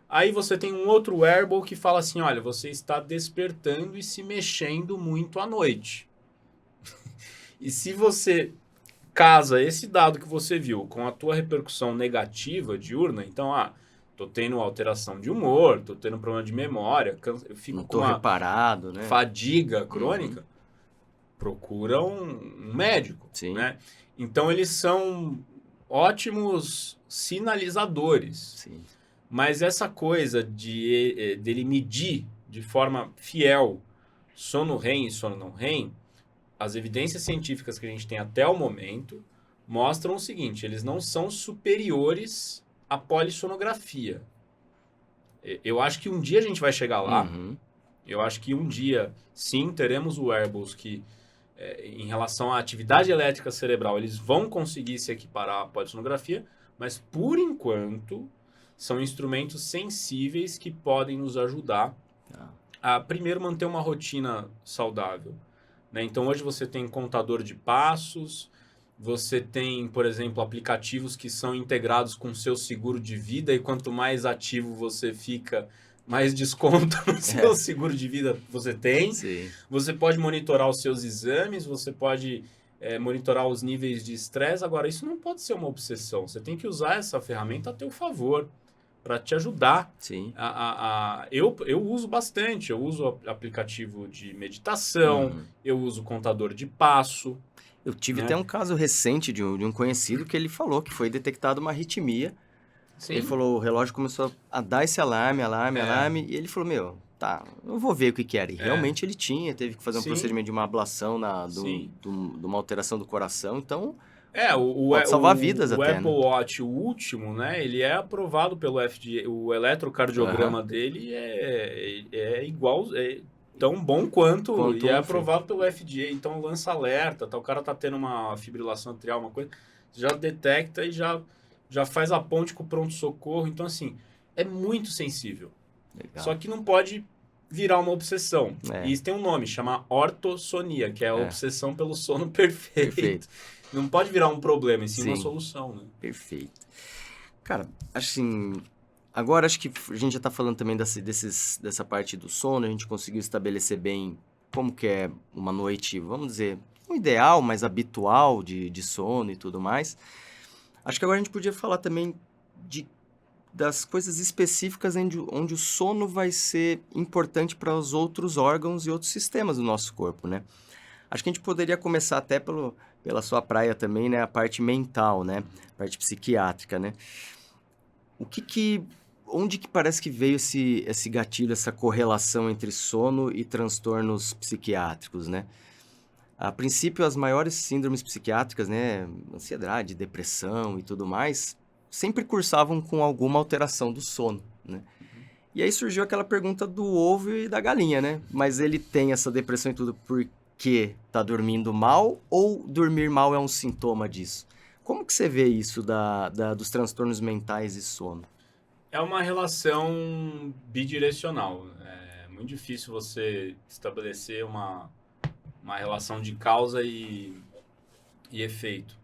Speaker 1: Aí você tem um outro wearable que fala assim, olha, você está despertando e se mexendo muito à noite. E se você casa esse dado que você viu com a tua repercussão negativa diurna, então, tô tendo alteração de humor, tô tendo problema de memória, eu fico
Speaker 4: Não
Speaker 1: com
Speaker 4: tô
Speaker 1: uma
Speaker 4: reparado, né?
Speaker 1: fadiga crônica, procura um médico,
Speaker 4: Sim.
Speaker 1: né? Então, eles são ótimos sinalizadores.
Speaker 4: Sim.
Speaker 1: Mas essa coisa dele medir de forma fiel sono REM e sono não REM, as evidências científicas que a gente tem até o momento mostram o seguinte, eles não são superiores à polissonografia. Eu acho que um dia a gente vai chegar lá, eu acho que um dia, sim, teremos wearables que, em relação à atividade elétrica cerebral, eles vão conseguir se equiparar à polissonografia, mas, por enquanto, são instrumentos sensíveis que podem nos ajudar a, primeiro, manter uma rotina saudável. Né? Então, hoje você tem contador de passos, você tem, por exemplo, aplicativos que são integrados com o seu seguro de vida, e quanto mais ativo você fica, mais desconto no seu seguro de vida você tem.
Speaker 4: Sim.
Speaker 1: Você pode monitorar os seus exames, você pode monitorar os níveis de estresse. Agora, isso não pode ser uma obsessão. Você tem que usar essa ferramenta a teu favor, para te ajudar.
Speaker 4: Sim.
Speaker 1: Eu uso bastante. Eu uso aplicativo de meditação, eu uso contador de passo.
Speaker 4: Eu tive até um caso recente de um conhecido que ele falou que foi detectada uma arritmia. Sim. Ele falou, o relógio começou a dar esse alarme, e ele falou, eu vou ver o que era. E realmente ele teve que fazer um procedimento de uma ablação de uma alteração do coração, então pode salvar vidas até.
Speaker 1: O Apple Watch, o último, né, ele é aprovado pelo FDA, o eletrocardiograma dele é igual, tão bom quanto e é aprovado pelo FDA, então lança alerta, o cara tá tendo uma fibrilação atrial, uma coisa, já detecta e já faz a ponte com o pronto-socorro. Então, assim, é muito sensível. Legal. Só que não pode virar uma obsessão. E isso tem um nome, chama ortossonia, que é a obsessão pelo sono perfeito. Não pode virar um problema, e sim uma solução. Né?
Speaker 4: Perfeito. Cara, assim, agora acho que a gente já está falando também dessa parte do sono, a gente conseguiu estabelecer bem como que é uma noite, vamos dizer, um ideal, mas habitual de sono e tudo mais. Acho que agora a gente podia falar também das coisas específicas onde o sono vai ser importante para os outros órgãos e outros sistemas do nosso corpo, né? Acho que a gente poderia começar até pela sua praia também, né? A parte mental, né? A parte psiquiátrica, né? Onde que parece que veio esse gatilho, essa correlação entre sono e transtornos psiquiátricos, né? A princípio, as maiores síndromes psiquiátricas, né, ansiedade, depressão e tudo mais, sempre cursavam com alguma alteração do sono, né? E aí surgiu aquela pergunta do ovo e da galinha, né? Mas ele tem essa depressão e tudo porque tá dormindo mal ou dormir mal é um sintoma disso? Como que você vê isso dos transtornos mentais e sono?
Speaker 1: É uma relação bidirecional. É muito difícil você estabelecer uma relação de causa e efeito.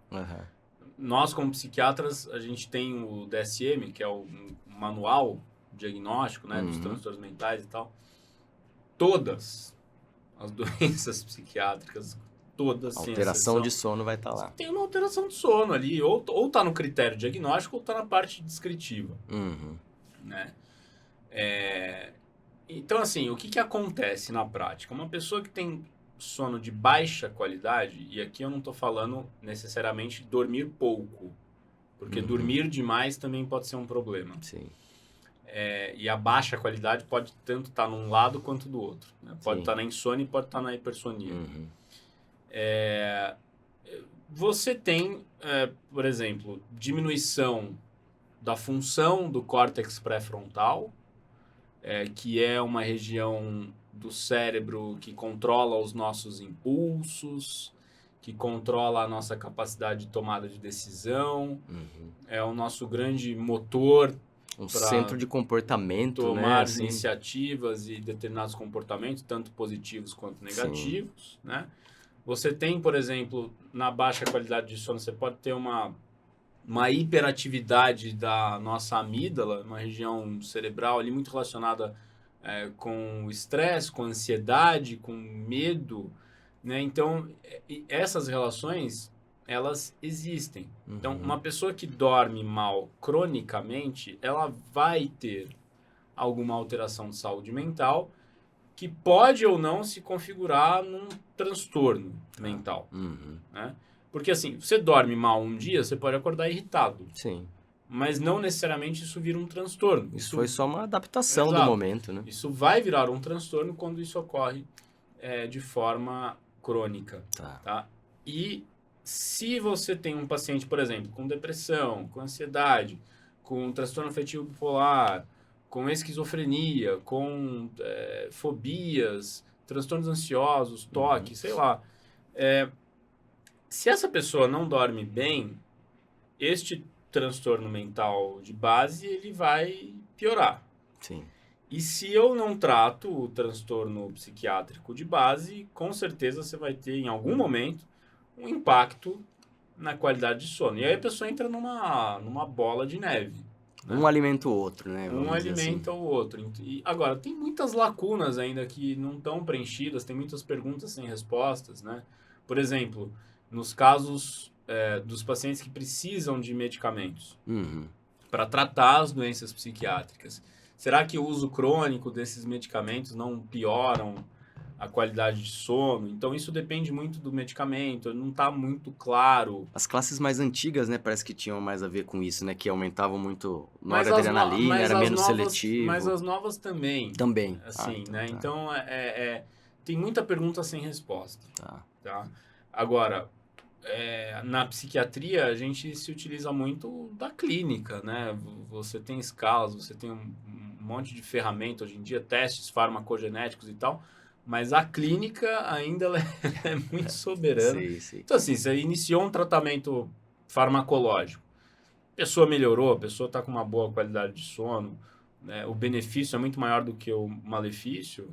Speaker 1: Nós, como psiquiatras, a gente tem o DSM, que é o manual diagnóstico, né, dos transtornos mentais e tal. Todas as doenças psiquiátricas, todas...
Speaker 4: Alteração de sono vai estar lá.
Speaker 1: Tem uma alteração de sono ali, ou tá no critério diagnóstico ou tá na parte descritiva. Né? Então, assim, o que acontece na prática? Uma pessoa que tem sono de baixa qualidade, e aqui eu não estou falando necessariamente dormir pouco, porque dormir demais também pode ser um problema.
Speaker 4: Sim.
Speaker 1: E a baixa qualidade pode tanto estar num lado quanto do outro. Né? Pode estar na insônia e pode estar na hipersonia. Você tem, por exemplo, diminuição da função do córtex pré-frontal, que é uma região do cérebro que controla os nossos impulsos, que controla a nossa capacidade de tomada de decisão, é o nosso grande motor,
Speaker 4: um centro de comportamento,
Speaker 1: tomar
Speaker 4: né?
Speaker 1: iniciativas e determinados comportamentos, tanto positivos quanto negativos, né? Você tem, por exemplo, na baixa qualidade de sono, você pode ter uma hiperatividade da nossa amígdala, uma região cerebral ali muito relacionada com o estresse, com a ansiedade, com medo, né? Então, essas relações elas existem. Então,
Speaker 4: Uhum.
Speaker 1: uma pessoa que dorme mal cronicamente, ela vai ter alguma alteração de saúde mental que pode ou não se configurar num transtorno mental,
Speaker 4: Uhum.
Speaker 1: né? Porque assim, você dorme mal um dia, você pode acordar irritado,
Speaker 4: Sim.
Speaker 1: mas não necessariamente isso vira um transtorno.
Speaker 4: Isso foi só uma adaptação do
Speaker 1: Exato.
Speaker 4: momento, né?
Speaker 1: Isso vai virar um transtorno quando isso ocorre de forma crônica,
Speaker 4: Tá.
Speaker 1: tá? E se você tem um paciente, por exemplo, com depressão, com ansiedade, com transtorno afetivo bipolar, com esquizofrenia, com fobias, transtornos ansiosos, toque, sei lá. Se essa pessoa não dorme bem, este transtorno mental de base, ele vai piorar.
Speaker 4: Sim.
Speaker 1: E se eu não trato o transtorno psiquiátrico de base, com certeza você vai ter, em algum momento, um impacto na qualidade de sono. E aí a pessoa entra numa bola de neve. Né?
Speaker 4: Um alimenta o outro, né?
Speaker 1: Um alimenta o outro. E agora, tem muitas lacunas ainda que não estão preenchidas, tem muitas perguntas sem respostas, né? Por exemplo, nos casos dos pacientes que precisam de medicamentos
Speaker 4: Uhum.
Speaker 1: para tratar as doenças psiquiátricas. Será que o uso crônico desses medicamentos não pioram a qualidade de sono? Então, isso depende muito do medicamento, não está muito claro.
Speaker 4: As classes mais antigas, né, parece que tinham mais a ver com isso, né? Que aumentavam muito
Speaker 1: Mas
Speaker 4: noradrenalina,
Speaker 1: mas
Speaker 4: era
Speaker 1: as
Speaker 4: menos
Speaker 1: novas,
Speaker 4: seletivo.
Speaker 1: Mas as novas também.
Speaker 4: Também.
Speaker 1: Assim,
Speaker 4: então,
Speaker 1: né?
Speaker 4: tá.
Speaker 1: Então, tem muita pergunta sem resposta. Tá? Agora, na psiquiatria, a gente se utiliza muito da clínica, né? Você tem escalas, você tem um monte de ferramenta hoje em dia, testes farmacogenéticos e tal, mas a clínica ainda ela é muito soberana.
Speaker 4: Sim.
Speaker 1: Então, assim, você iniciou um tratamento farmacológico, a pessoa melhorou, a pessoa está com uma boa qualidade de sono, né? O benefício é muito maior do que o malefício.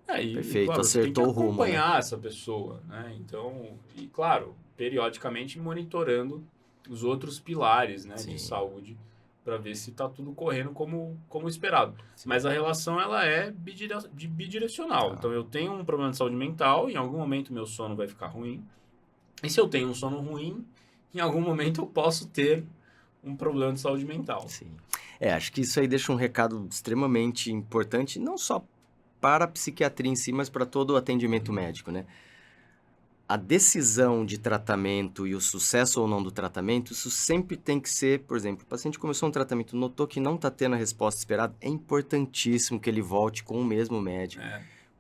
Speaker 4: Perfeito,
Speaker 1: claro, você tem que
Speaker 4: acertou o rumo, né?
Speaker 1: acompanhar essa pessoa, né? Então, e claro, periodicamente monitorando os outros pilares, né,
Speaker 4: Sim.
Speaker 1: de saúde para ver se está tudo correndo como esperado.
Speaker 4: Sim.
Speaker 1: Mas a relação ela é bidirecional.
Speaker 4: Tá.
Speaker 1: Então, eu tenho um problema de saúde mental, em algum momento meu sono vai ficar ruim. E se eu tenho um sono ruim, em algum momento eu posso ter um problema de saúde mental.
Speaker 4: Sim. Acho que isso aí deixa um recado extremamente importante, não só para a psiquiatria em si, mas para todo o atendimento médico, né? A decisão de tratamento e o sucesso ou não do tratamento, isso sempre tem que ser, por exemplo, o paciente começou um tratamento, notou que não está tendo a resposta esperada, é importantíssimo que ele volte com o mesmo médico.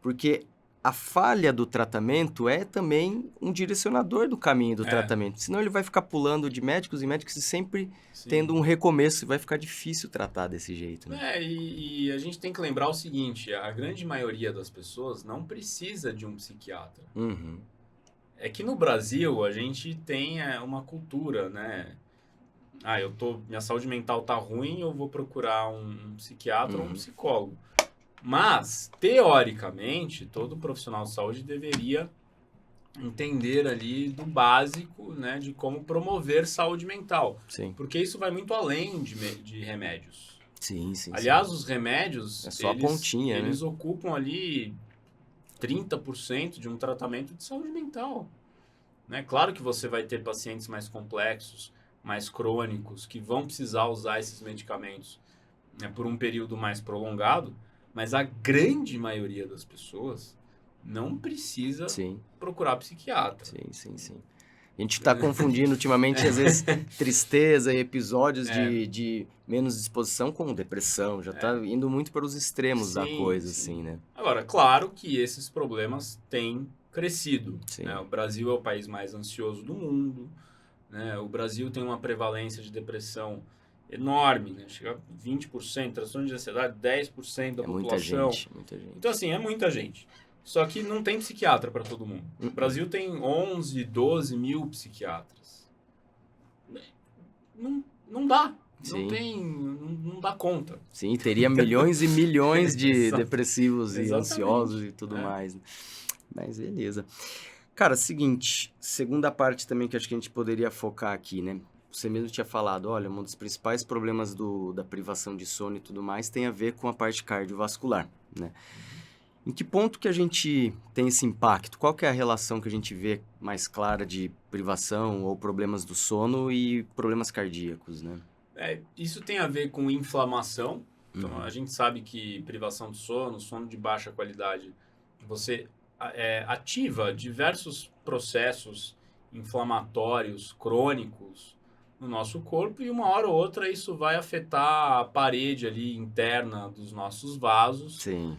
Speaker 4: Porque a falha do tratamento é também um direcionador do caminho do tratamento. Senão ele vai ficar pulando de médicos em médicos e sempre tendo um recomeço. E vai ficar difícil tratar desse jeito. Né?
Speaker 1: E a gente tem que lembrar o seguinte, a grande maioria das pessoas não precisa de um psiquiatra.
Speaker 4: Uhum.
Speaker 1: É que no Brasil a gente tem uma cultura, né? Minha saúde mental tá ruim, eu vou procurar um psiquiatra ou um psicólogo. Mas, teoricamente, todo profissional de saúde deveria entender ali do básico, né, de como promover saúde mental.
Speaker 4: Sim.
Speaker 1: Porque isso vai muito além de remédios.
Speaker 4: Sim.
Speaker 1: Aliás, os remédios,
Speaker 4: é só a pontinha,
Speaker 1: eles
Speaker 4: né?
Speaker 1: ocupam ali 30% de um tratamento de saúde mental. Né? Claro que você vai ter pacientes mais complexos, mais crônicos, que vão precisar usar esses medicamentos, né, por um período mais prolongado, mas a grande maioria das pessoas não precisa procurar psiquiatra.
Speaker 4: Sim. A gente está confundindo ultimamente, às vezes, tristeza e episódios de menos disposição com depressão. Já está indo muito para os extremos da coisa, assim, né?
Speaker 1: Agora, claro que esses problemas têm crescido. Né? O Brasil é o país mais ansioso do mundo. Né? O Brasil tem uma prevalência de depressão enorme, né? Chega a 20%, transtorno de ansiedade, 10% da população.
Speaker 4: Muita gente.
Speaker 1: Então, assim, é muita gente. Só que não tem psiquiatra para todo mundo. O Brasil tem 11, 12 mil psiquiatras. Não dá. Não dá conta.
Speaker 4: Sim, teria milhões e milhões de depressivos e ansiosos e tudo mais. Mas beleza. Cara, seguinte, segunda parte também que acho que a gente poderia focar aqui, né? Você mesmo tinha falado, olha, um dos principais problemas da privação de sono e tudo mais tem a ver com a parte cardiovascular, né? Em que ponto que a gente tem esse impacto? Qual que é a relação que a gente vê mais clara de privação ou problemas do sono e problemas cardíacos, né?
Speaker 1: Isso tem a ver com inflamação. Então,
Speaker 4: Uhum.
Speaker 1: a gente sabe que privação do sono, sono de baixa qualidade, você ativa diversos processos inflamatórios, crônicos no nosso corpo e uma hora ou outra isso vai afetar a parede ali interna dos nossos vasos.
Speaker 4: Sim,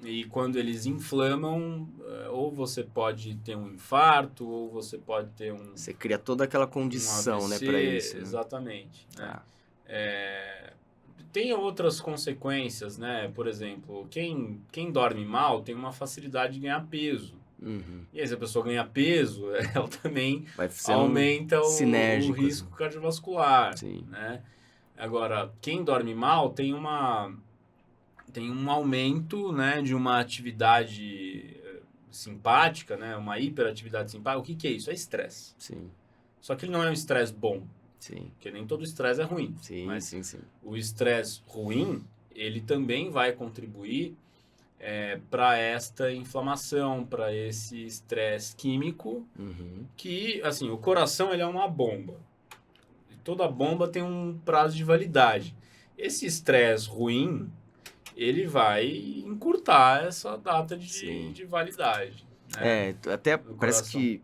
Speaker 1: E quando eles inflamam, ou você pode ter um infarto, ou você pode ter
Speaker 4: você cria toda aquela
Speaker 1: um
Speaker 4: condição, né,
Speaker 1: AVC,
Speaker 4: para isso, né?
Speaker 1: exatamente, né?
Speaker 4: Tá.
Speaker 1: Tem outras consequências, né? Por exemplo, quem dorme mal tem uma facilidade de ganhar peso.
Speaker 4: Uhum.
Speaker 1: E aí, se a pessoa ganha peso, ela também
Speaker 4: Vai ser
Speaker 1: aumenta o
Speaker 4: sinérgico,
Speaker 1: risco cardiovascular,
Speaker 4: Sim.
Speaker 1: né? Agora, quem dorme mal tem um aumento, né, de uma atividade simpática, né? Uma hiperatividade simpática. O que é isso? É estresse.
Speaker 4: Sim,
Speaker 1: Só que ele não é um estresse bom,
Speaker 4: sim,
Speaker 1: porque nem todo estresse é ruim.
Speaker 4: sim,
Speaker 1: Mas
Speaker 4: sim, sim.
Speaker 1: o estresse ruim, ele também vai contribuir para esta inflamação, para esse estresse químico,
Speaker 4: Uhum.
Speaker 1: que, assim, o coração ele é uma bomba. E toda bomba tem um prazo de validade. Esse estresse ruim, ele vai encurtar essa data
Speaker 4: Sim.
Speaker 1: de validade. Né?
Speaker 4: Até
Speaker 1: Do
Speaker 4: parece
Speaker 1: coração.
Speaker 4: que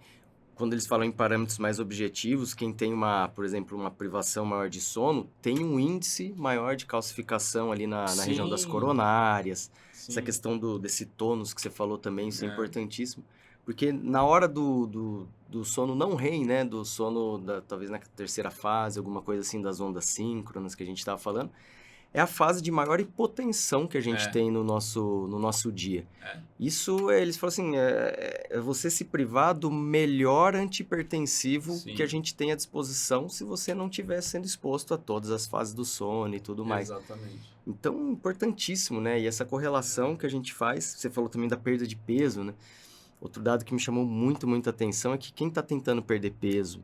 Speaker 4: quando eles falam em parâmetros mais objetivos, quem tem por exemplo, uma privação maior de sono, tem um índice maior de calcificação ali na região das
Speaker 1: Sim,
Speaker 4: coronárias.
Speaker 1: sim.
Speaker 4: Essa questão desse tônus que você falou também, isso é
Speaker 1: É.
Speaker 4: importantíssimo. Porque na hora do sono não REM, né? Do sono, talvez na terceira fase, alguma coisa assim das ondas síncronas que a gente estava falando, é a fase de maior hipotensão que a gente tem no nosso dia. Isso, eles falam assim, é você se privar do melhor antihipertensivo
Speaker 1: Sim.
Speaker 4: que a gente tem à disposição se você não estiver sendo exposto a todas as fases do sono e tudo mais.
Speaker 1: Exatamente.
Speaker 4: Então, importantíssimo, né? E essa correlação que a gente faz, você falou também da perda de peso, né? Outro dado que me chamou muita atenção é que quem está tentando perder peso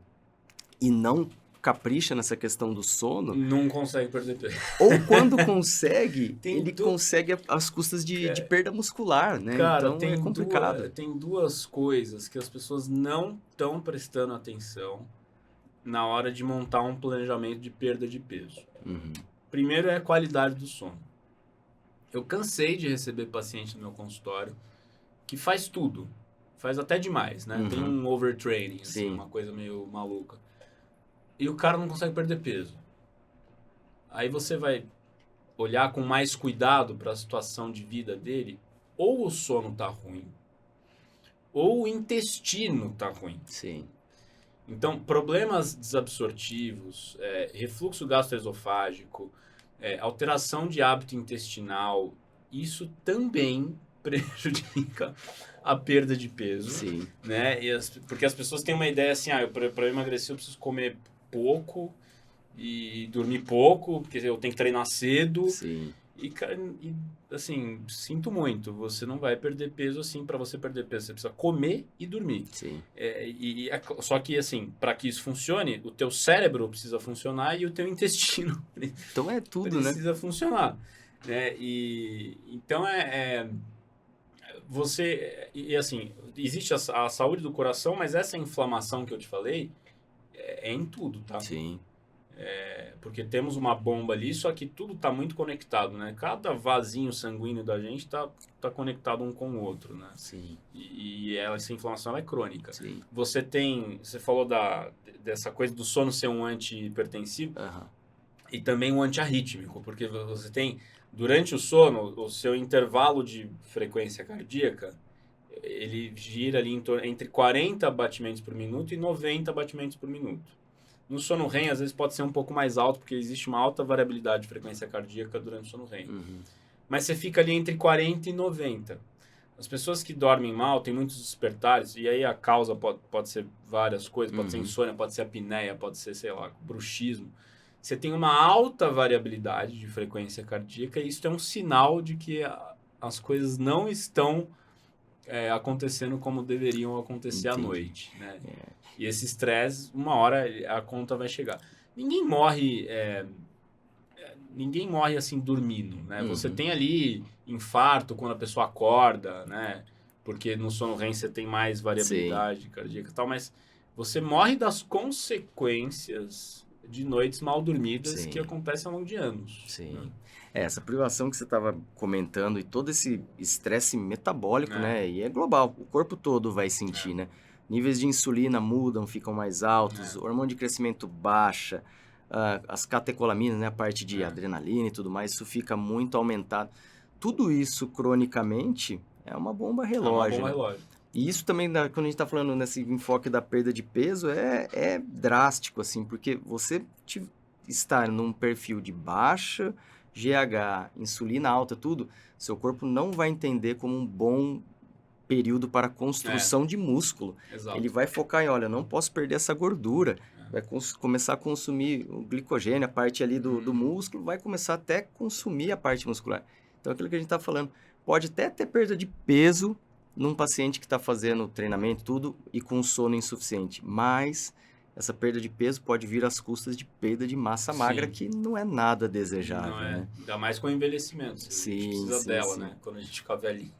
Speaker 4: e não capricha nessa questão do sono,
Speaker 1: Não consegue perder peso.
Speaker 4: ou quando consegue,
Speaker 1: Tem
Speaker 4: ele consegue às custas de perda muscular, né?
Speaker 1: Cara,
Speaker 4: Então é complicado.
Speaker 1: tem duas coisas que as pessoas não estão prestando atenção na hora de montar um planejamento de perda de peso.
Speaker 4: Uhum.
Speaker 1: Primeiro é a qualidade do sono. Eu cansei de receber paciente no meu consultório que faz tudo. Faz até demais, né?
Speaker 4: Uhum.
Speaker 1: Tem um overtraining, assim,
Speaker 4: Sim.
Speaker 1: uma coisa meio maluca. E o cara não consegue perder peso. Aí você vai olhar com mais cuidado para a situação de vida dele, ou o sono tá ruim, ou o intestino tá ruim.
Speaker 4: Sim.
Speaker 1: Então, problemas desabsortivos, refluxo gastroesofágico, alteração de hábito intestinal, isso também prejudica a perda de peso.
Speaker 4: Sim.
Speaker 1: Né? Porque as pessoas têm uma ideia assim, para emagrecer eu preciso comer pouco e dormir pouco, porque eu tenho que treinar cedo.
Speaker 4: Sim.
Speaker 1: E assim, sinto muito, você não vai perder peso assim. Para você perder peso, você precisa comer e dormir.
Speaker 4: Sim.
Speaker 1: Só que assim, para que isso funcione, o teu cérebro precisa funcionar e o teu intestino
Speaker 4: Então é tudo, né?
Speaker 1: precisa funcionar. Né? Então você... E assim, existe a saúde do coração, mas essa inflamação que eu te falei é em tudo, tá?
Speaker 4: Sim.
Speaker 1: Porque temos uma bomba ali, só que tudo está muito conectado, né? Cada vasinho sanguíneo da gente tá conectado um com o outro, né?
Speaker 4: Sim.
Speaker 1: E essa inflamação é crônica.
Speaker 4: Sim.
Speaker 1: Você falou dessa coisa do sono ser um antihipertensivo
Speaker 4: Uhum.
Speaker 1: e também um antiarrítmico, porque você tem, durante o sono, o seu intervalo de frequência cardíaca, ele gira ali entre 40 batimentos por minuto e 90 batimentos por minuto. No sono REM, às vezes pode ser um pouco mais alto, porque existe uma alta variabilidade de frequência cardíaca durante o sono REM.
Speaker 4: Uhum.
Speaker 1: Mas você fica ali entre 40 e 90. As pessoas que dormem mal têm muitos despertares, e aí a causa pode ser várias coisas, pode ser insônia, pode ser apneia, pode ser, sei lá, bruxismo. Você tem uma alta variabilidade de frequência cardíaca, e isso é um sinal de que as coisas não estão acontecendo como deveriam acontecer à noite, né? E esse estresse, uma hora a conta vai chegar. Ninguém morre ninguém morre assim dormindo, né? Você tem ali infarto quando a pessoa acorda, né? Porque no sono REM você tem mais variabilidade cardíaca e tal, mas você morre das consequências de noites mal dormidas que acontecem ao longo de anos.
Speaker 4: Sim.
Speaker 1: Né?
Speaker 4: Essa privação que você estava comentando e todo esse estresse metabólico, né? E é global, o corpo todo vai sentir, né? Níveis de insulina mudam, ficam mais altos, o hormônio de crescimento baixa, as catecolaminas, né? A parte de adrenalina e tudo mais, isso fica muito aumentado. Tudo isso, cronicamente, é uma bomba relógio.
Speaker 1: É uma bomba relógio.
Speaker 4: E isso também, quando a gente está falando nesse enfoque da perda de peso, é drástico, assim, porque você estar num perfil de baixa GH, insulina alta, tudo, seu corpo não vai entender como um bom período para construção de músculo.
Speaker 1: Exato.
Speaker 4: Ele vai focar em, olha, não posso perder essa gordura. Vai começar a consumir o glicogênio, a parte ali do músculo, vai começar até a consumir a parte muscular. Então, aquilo que a gente está falando, pode até ter perda de peso num paciente que está fazendo treinamento, tudo, e com sono insuficiente, mas essa perda de peso pode vir às custas de perda de massa magra, que não é nada desejável,
Speaker 1: não é,
Speaker 4: né?
Speaker 1: Ainda mais com o envelhecimento. A gente precisa dela, né? Quando a gente fica velhinho.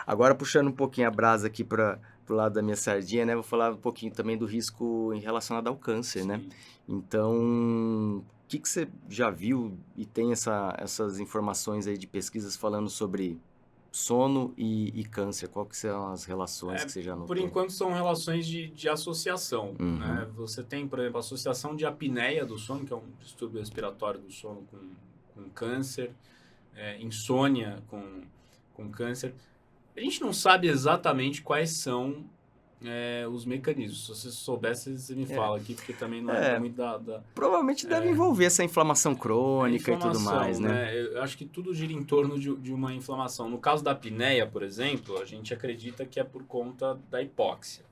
Speaker 4: Agora, puxando um pouquinho a brasa aqui para o lado da minha sardinha, né? Vou falar um pouquinho também do risco relacionado ao câncer, né? Então, o que você já viu e tem essas informações aí de pesquisas falando sobre sono e câncer? Qual que são as relações que você já notou?
Speaker 1: Por enquanto são relações de associação, né? Você tem, por exemplo, a associação de apneia do sono, que é um distúrbio respiratório do sono com câncer, insônia com câncer. A gente não sabe exatamente quais são os mecanismos. Se você soubesse, você me fala aqui, porque também não é muito da...
Speaker 4: Provavelmente deve envolver essa inflamação crônica e tudo mais, né?
Speaker 1: Eu acho que tudo gira em torno de uma inflamação. No caso da apneia, por exemplo, a gente acredita que é por conta da hipóxia.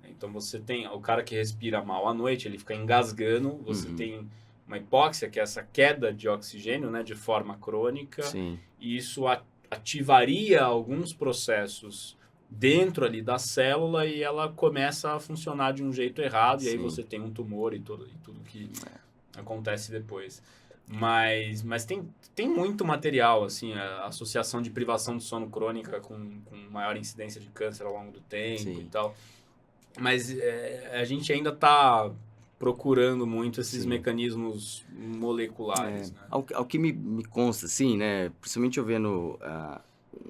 Speaker 1: Então, você tem o cara que respira mal à noite, ele fica engasgando, você tem uma hipóxia, que é essa queda de oxigênio, né, de forma crônica, e isso ativaria alguns processos dentro ali da célula e ela começa a funcionar de um jeito errado e aí você tem um tumor e tudo que acontece depois. Mas tem muito material, assim, a associação de privação de sono crônica com maior incidência de câncer ao longo do tempo e tal. Mas a gente ainda está procurando muito esses mecanismos moleculares. Né?
Speaker 4: Ao que me consta, assim, né? Principalmente eu vendo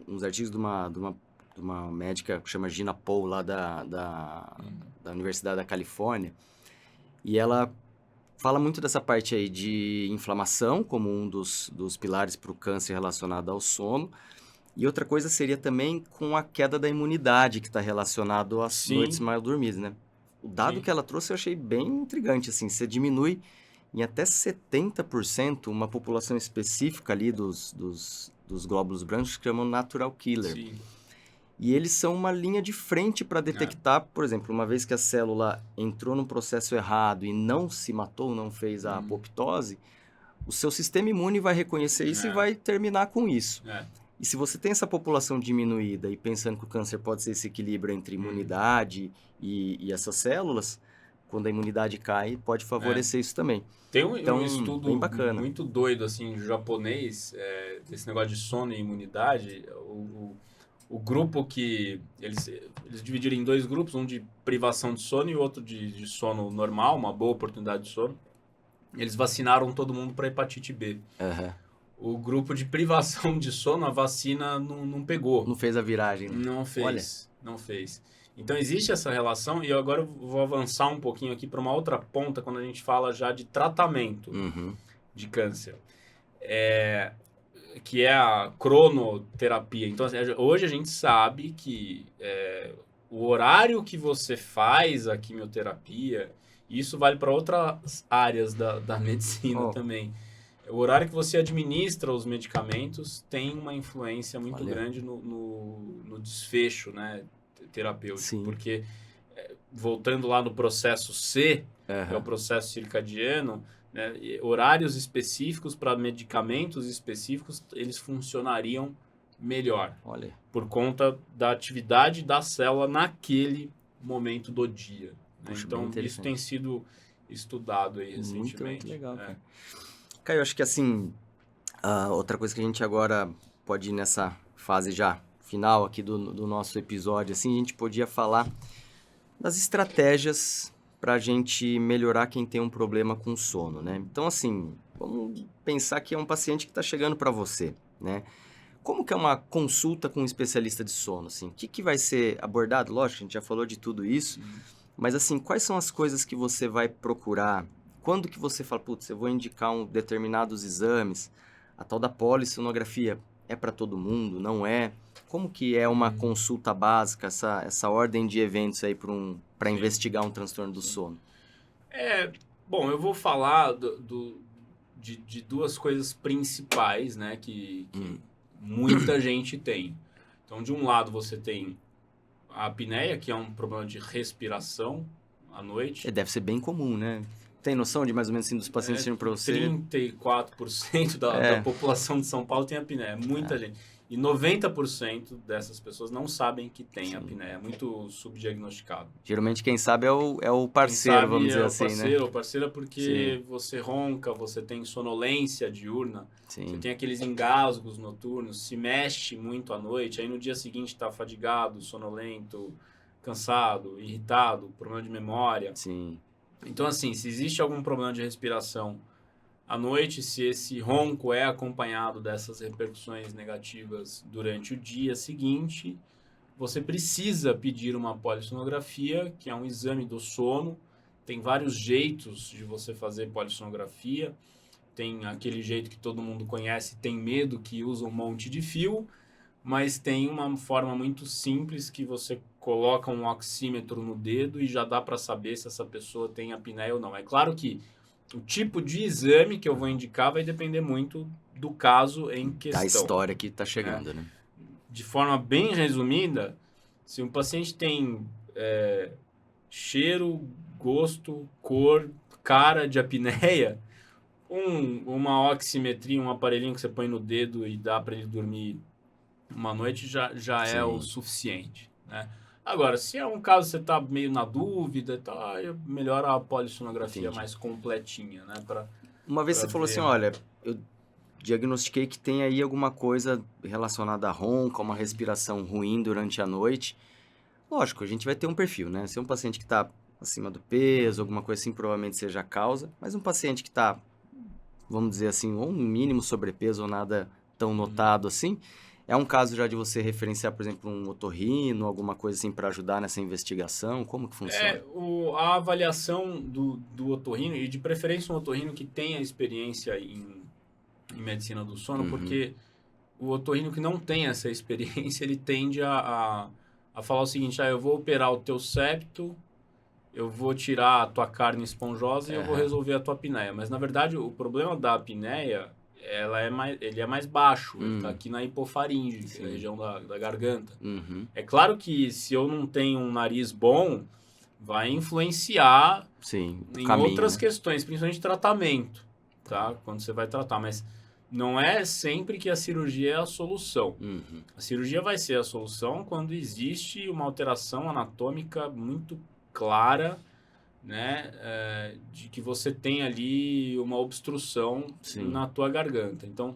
Speaker 4: uns artigos de uma médica que chama Gina Paul, lá da Universidade da Califórnia, e ela fala muito dessa parte aí de inflamação como um dos pilares para o câncer relacionado ao sono, e outra coisa seria também com a queda da imunidade, que está relacionado às noites mal dormidas, né? O dado que ela trouxe eu achei bem intrigante, assim, você diminui em até 70% uma população específica ali dos glóbulos brancos que chamam natural killer. E eles são uma linha de frente para detectar, por exemplo, uma vez que a célula entrou num processo errado e não se matou, não fez a apoptose, o seu sistema imune vai reconhecer isso e vai terminar com isso. E se você tem essa população diminuída e pensando que o câncer pode ser esse equilíbrio entre imunidade e essas células, quando a imunidade cai, pode favorecer isso também.
Speaker 1: Tem um estudo
Speaker 4: bem bacana.
Speaker 1: muito doido, assim, japonês, desse negócio de sono e imunidade. O grupo que... Eles dividiram em dois grupos, um de privação de sono e outro de sono normal, uma boa oportunidade de sono. Eles vacinaram todo mundo para hepatite B. O grupo de privação de sono, a vacina não pegou.
Speaker 4: Não fez a viragem. Né?
Speaker 1: Não fez. Então, existe essa relação e eu agora vou avançar um pouquinho aqui para uma outra ponta quando a gente fala já de tratamento de câncer. Que é a cronoterapia. Então, hoje a gente sabe que o horário que você faz a quimioterapia, isso vale para outras áreas da medicina também. O horário que você administra os medicamentos tem uma influência muito grande no desfecho, né, terapêutico. Porque, voltando lá no processo C, que é o processo circadiano, né, horários específicos para medicamentos específicos, eles funcionariam melhor. Por conta da atividade da célula naquele momento do dia. Né? Então, isso tem sido estudado aí recentemente.
Speaker 4: Muito legal, cara. Caio, eu acho que assim, outra coisa que a gente agora pode ir nessa fase já final aqui do nosso episódio, assim, a gente podia falar das estratégias para a gente melhorar quem tem um problema com sono, né? Então, assim, vamos pensar que é um paciente que está chegando para você, né? Como que é uma consulta com um especialista de sono, assim? O que vai ser abordado? Lógico, a gente já falou de tudo isso, mas, assim, quais são as coisas que você vai procurar? Quando que você fala, putz, eu vou indicar determinados exames, a tal da polissonografia é para todo mundo, não é? Como que é uma consulta básica, essa ordem de eventos aí para investigar um transtorno do sono?
Speaker 1: Bom, eu vou falar de duas coisas principais, né, que muita gente tem. Então, de um lado, você tem a apneia, que é um problema de respiração à noite.
Speaker 4: Deve ser bem comum, né? Tem noção de mais ou menos assim dos pacientes que para você?
Speaker 1: 34% da população de São Paulo tem apneia, muita gente. E 90% dessas pessoas não sabem que tem apneia, é muito subdiagnosticado.
Speaker 4: Geralmente quem sabe é o parceiro,
Speaker 1: sabe,
Speaker 4: vamos dizer assim,
Speaker 1: parceiro,
Speaker 4: né?
Speaker 1: O parceiro é porque você ronca, você tem sonolência diurna, você tem aqueles engasgos noturnos, se mexe muito à noite, aí no dia seguinte está fadigado, sonolento, cansado, irritado, problema de memória.
Speaker 4: Sim.
Speaker 1: Então, assim, se existe algum problema de respiração à noite, se esse ronco é acompanhado dessas repercussões negativas durante o dia seguinte, você precisa pedir uma polissonografia, que é um exame do sono. Tem vários jeitos de você fazer polissonografia. Tem aquele jeito que todo mundo conhece, tem medo, que usa um monte de fio, mas tem uma forma muito simples que você coloca um oxímetro no dedo e já dá para saber se essa pessoa tem apneia ou não. É claro que o tipo de exame que eu vou indicar vai depender muito do caso em questão.
Speaker 4: Da história que está chegando, né?
Speaker 1: De forma bem resumida, se um paciente tem cheiro, gosto, cor, cara de apneia, uma oximetria, um aparelhinho que você põe no dedo e dá para ele dormir uma noite já é o suficiente, né? Agora, se é um caso que você está meio na dúvida, melhor a polissonografia mais completinha, né?
Speaker 4: Uma vez você falou assim, olha, eu diagnostiquei que tem aí alguma coisa relacionada a ronca, uma respiração ruim durante a noite. Lógico, a gente vai ter um perfil, né? Se é um paciente que está acima do peso, alguma coisa assim, provavelmente seja a causa. Mas um paciente que está, vamos dizer assim, ou um mínimo sobrepeso ou nada tão notado assim, é um caso já de você referenciar, por exemplo, um otorrino, alguma coisa assim para ajudar nessa investigação? Como que funciona?
Speaker 1: A avaliação do otorrino, e de preferência um otorrino que tenha experiência em medicina do sono, porque o otorrino que não tem essa experiência, ele tende a falar o seguinte, eu vou operar o teu septo, eu vou tirar a tua carne esponjosa e eu vou resolver a tua apneia. Mas, na verdade, o problema da apneia, ele é mais baixo, ele tá aqui na hipofaringe, que é a região da garganta. É claro que se eu não tenho um nariz bom, vai influenciar em outras questões, principalmente tratamento, tá? Quando você vai tratar, mas não é sempre que a cirurgia é a solução. A cirurgia vai ser a solução quando existe uma alteração anatômica muito clara, né, de que você tem ali uma obstrução na tua garganta. Então,